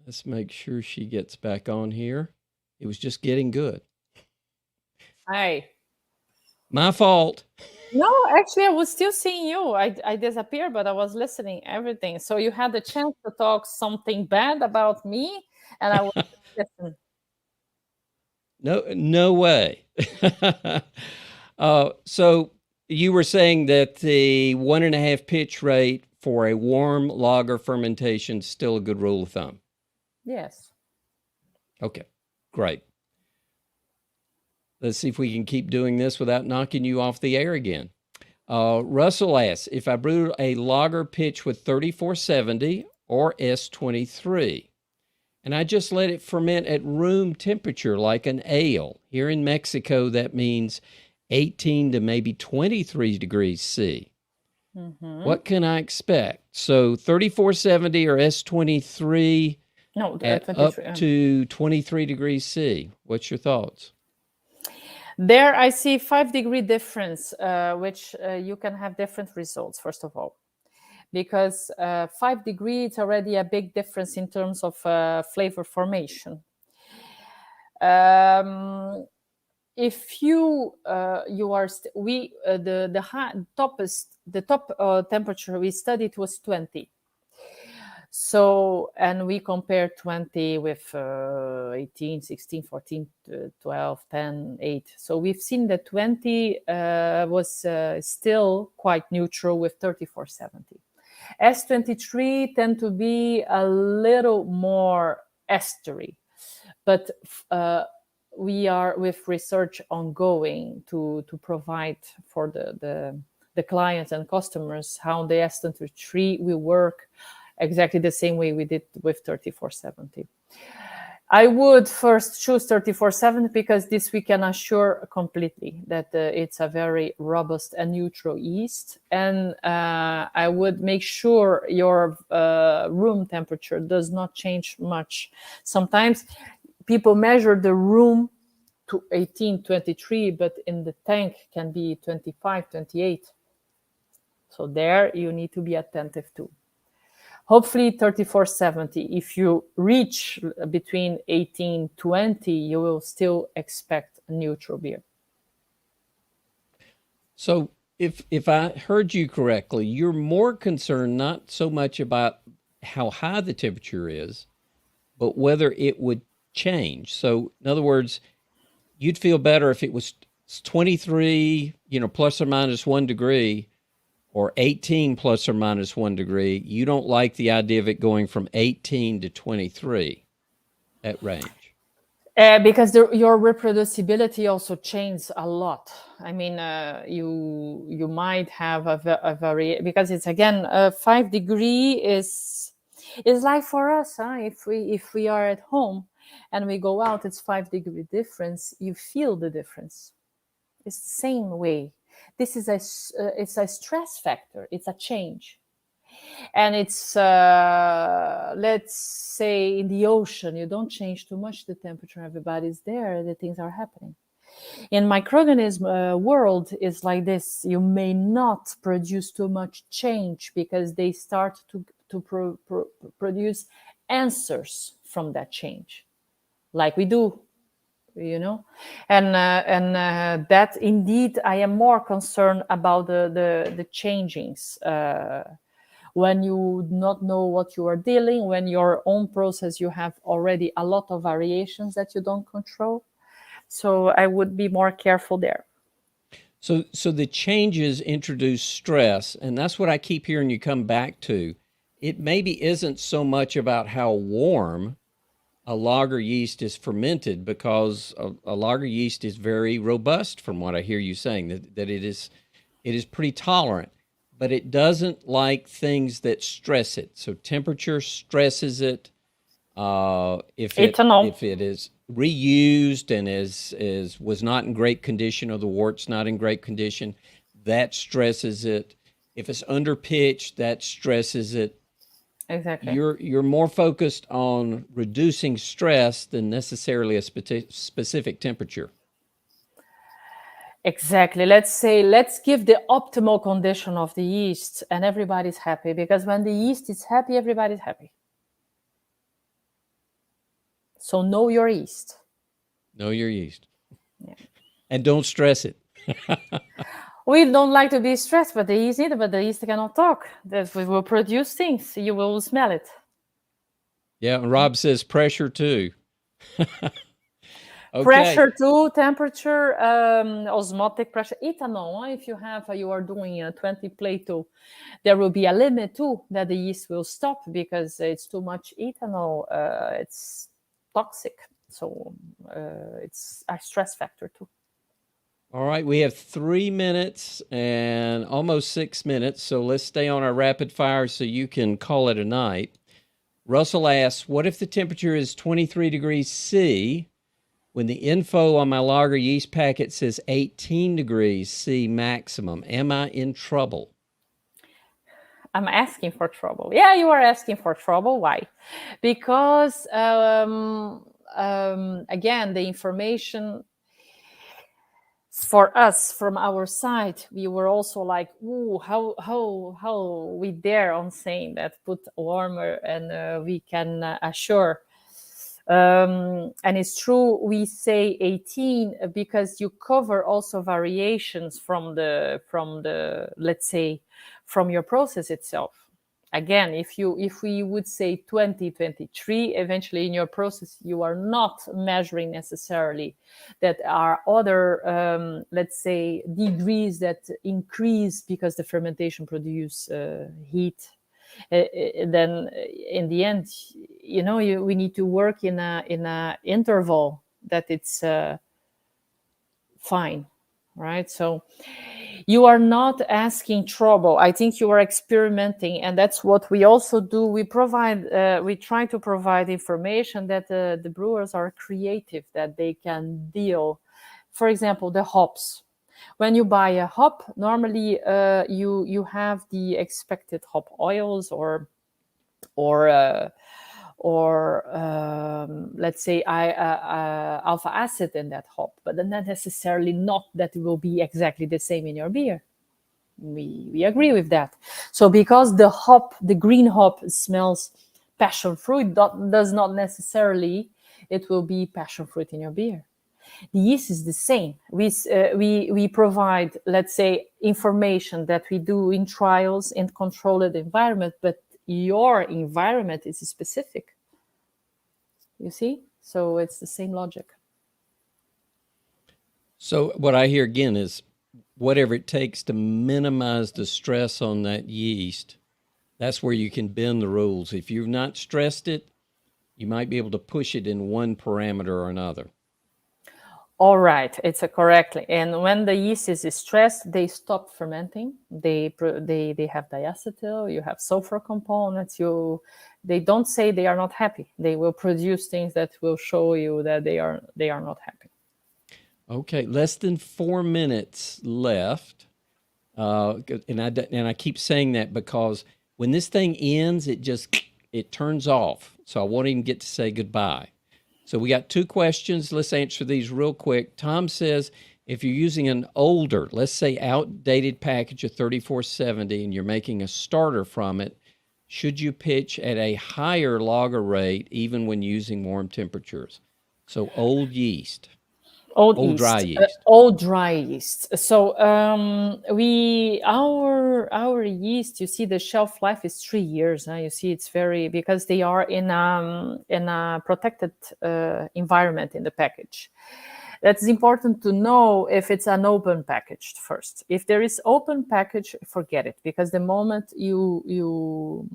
Let's make sure she gets back on here. It was just getting good. Hi. My fault. No, actually, I was still seeing you. I disappeared, but I was listening everything. So you had the chance to talk something bad about me, and I was listening. No way. So you were saying that the 1.5 pitch rate for a warm lager fermentation is still a good rule of thumb? Yes. Okay, great. Let's see if we can keep doing this without knocking you off the air again. Russell asks, if I brew a lager pitch with 3470 or S23, and I just let it ferment at room temperature like an ale. Here in Mexico, that means 18 to maybe 23 degrees C. Mm-hmm. What can I expect? So 3470 or S23 at up to 23 degrees C. What's your thoughts? There I see 5-degree difference, which you can have different results, first of all. Because 5 degrees is already a big difference in terms of flavor formation. If you are the top temperature we studied was 20. So, and we compared 20 with 18, 16, 14, 12, 10, 8. So we've seen that 20 was still quite neutral with 3470. S23 tend to be a little more estery, but we are with research ongoing to provide for the clients and customers how the S23 will work exactly the same way we did with 3470. I would first choose 3470 because this we can assure completely that it's a very robust and neutral yeast. And I would make sure your room temperature does not change much. Sometimes people measure the room 18, 23, but in the tank can be 25, 28. So there you need to be attentive to. Hopefully 3470. If you reach between 18, 20, you will still expect a neutral beer. So if I heard you correctly, you're more concerned not so much about how high the temperature is, but whether it would change. So in other words, you'd feel better if it was 23, plus or minus 1 degree, or 18 plus or minus 1 degree. You don't like the idea of it going from 18 to 23 at range. Because your reproducibility also changes a lot. I mean, you might have a very, because it's again 5 degree is like for us, if we are at home and we go out, it's 5 degree difference. You feel the difference. It's the same way. This is it's a stress factor. It's a change. And it's let's say in the ocean, you don't change too much the temperature, everybody's there, the things are happening. In microorganism world is like this. You may not produce too much change because they start to produce answers from that change, like we do, and that indeed I am more concerned about the changings. When you do not know what you are dealing, when your own process, you have already a lot of variations that you don't control. So I would be more careful there. So the changes introduce stress, and that's what I keep hearing you come back to. It maybe isn't so much about how warm a lager yeast is fermented, because a lager yeast is very robust, from what I hear you saying, that it is pretty tolerant. But it doesn't like things that stress it. So temperature stresses it. If it is reused and was not in great condition, or the wort's not in great condition, that stresses it. If it's underpitched, that stresses it. Exactly. You're more focused on reducing stress than necessarily a specific temperature. Exactly. Let's give the optimal condition of the yeast and everybody's happy, because when the yeast is happy, everybody's happy. So know your yeast. Know your yeast. Yeah. And don't stress it. We don't like to be stressed, but the yeast neither, but the yeast cannot talk. That we will produce things. You will smell it. Yeah, and Rob says pressure too. Okay. Pressure too, temperature, osmotic pressure, ethanol. If you are doing a 20 Plato, there will be a limit too that the yeast will stop, because it's too much ethanol. It's toxic, so it's a stress factor too. All right, we have 3 minutes and almost 6 minutes, so let's stay on our rapid fire so you can call it a night. Russell asks, what if the temperature is 23 degrees C when the info on my lager yeast packet says 18 degrees C maximum? Am I in trouble? I'm asking for trouble. Yeah, you are asking for trouble. Why? Because, again, the information for us from our side, we were also like, ooh, how we dare on saying that put warmer and we can assure. And it's true, we say 18 because you cover also variations from the let's say from your process itself. Again, if we would say 20, 23, eventually in your process, you are not measuring necessarily that are other, let's say, degrees that increase because the fermentation produce heat. Then in the end, we need to work in a interval that it's fine, right? So you are not asking trouble. I think you are experimenting, and that's what we also do. We try to provide information that the brewers are creative, that they can deal. For example, the hops. When you buy a hop, normally you have the expected hop oils or or let's say alpha acid in that hop, but then not necessarily not that it will be exactly the same in your beer. We agree with that. So because the green hop smells passion fruit, does not necessarily it will be passion fruit in your beer. The yeast is the same. We provide, let's say, information that we do in trials in controlled environment, but your environment is specific. You see? So it's the same logic. So what I hear again is whatever it takes to minimize the stress on that yeast, that's where you can bend the rules. If you've not stressed it, you might be able to push it in one parameter or another. All right, it's correctly. And when the yeast is stressed, they stop fermenting. They have diacetyl. You have sulfur components. They don't say they are not happy. They will produce things that will show you that they are not happy. Okay, less than 4 minutes left, and I keep saying that because when this thing ends, it turns off. So I won't even get to say goodbye. So we got 2 questions. Let's answer these real quick. Tom says, if you're using an older, let's say outdated package of 3470 and you're making a starter from it, should you pitch at a higher lager rate even when using warm temperatures? So old yeast. Old dry yeast. Old dry yeast. So our yeast, you see, the shelf life is 3 years. You see, it's because they are in a protected environment in the package. That's important to know if it's an open package first. If there is open package, forget it, because the moment you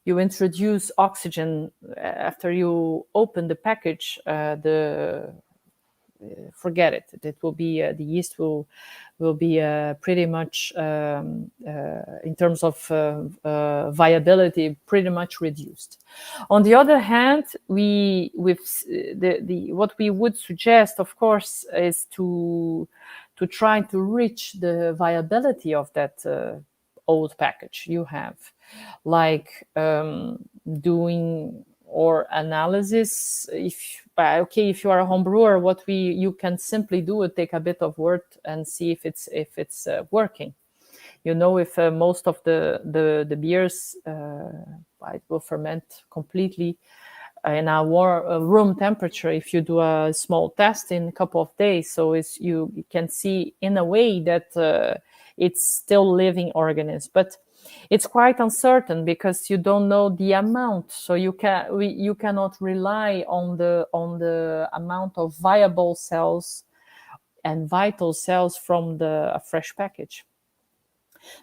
introduce oxygen after you open the package, forget it. It will be the yeast will be pretty much in terms of viability pretty much reduced. On the other hand, what we would suggest, of course, is to try to reach the viability of that old package you have, like doing or analysis. If you are a home brewer, you can simply do is take a bit of work and see if it's working. You know, if most of the beers it will ferment completely in a room temperature if you do a small test in a couple of days. So you can see in a way that it's still living organism, but it's quite uncertain because you don't know the amount. So you cannot rely on the amount of viable cells and vital cells from a fresh package.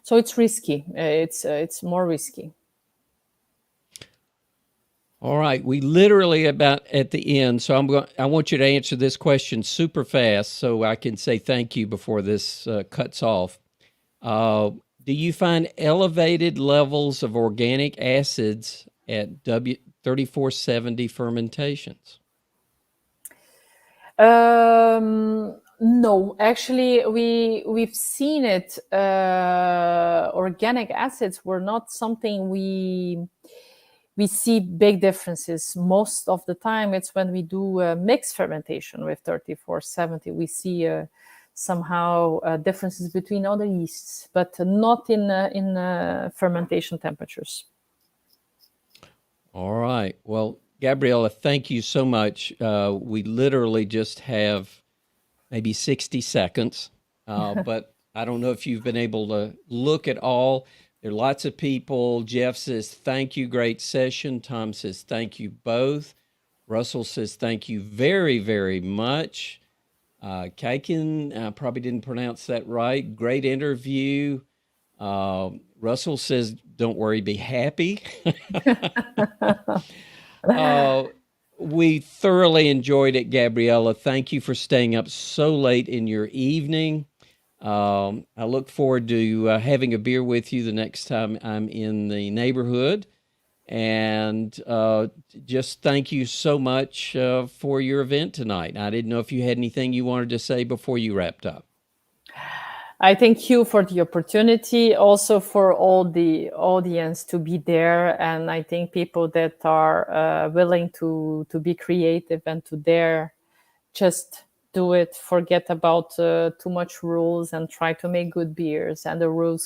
So it's risky. It's more risky. All right, we literally about at the end. So I want you to answer this question super fast so I can say thank you before this cuts off. Do you find elevated levels of organic acids at 3470 fermentations? No, actually, we've seen it. Organic acids were not something we see big differences. Most of the time, it's when we do mixed fermentation with 3470, we see somehow differences between other yeasts, but not in fermentation temperatures. All right. Well, Gabriela, thank you so much. We literally just have maybe 60 seconds, but I don't know if you've been able to look at all. There are lots of people. Jeff says, thank you, great session. Tom says, thank you both. Russell says, thank you very, very much. Kaiken, probably didn't pronounce that right. Great interview. Russell says, don't worry, be happy. We thoroughly enjoyed it, Gabriela. Thank you for staying up so late in your evening. I look forward to having a beer with you the next time I'm in the neighborhood. And just thank you so much for your event tonight. I didn't know if you had anything you wanted to say before you wrapped up. I thank you for the opportunity, also for all the audience to be there, and I think people that are willing to be creative and to dare just do it, forget about too much rules, and try to make good beers, and the rules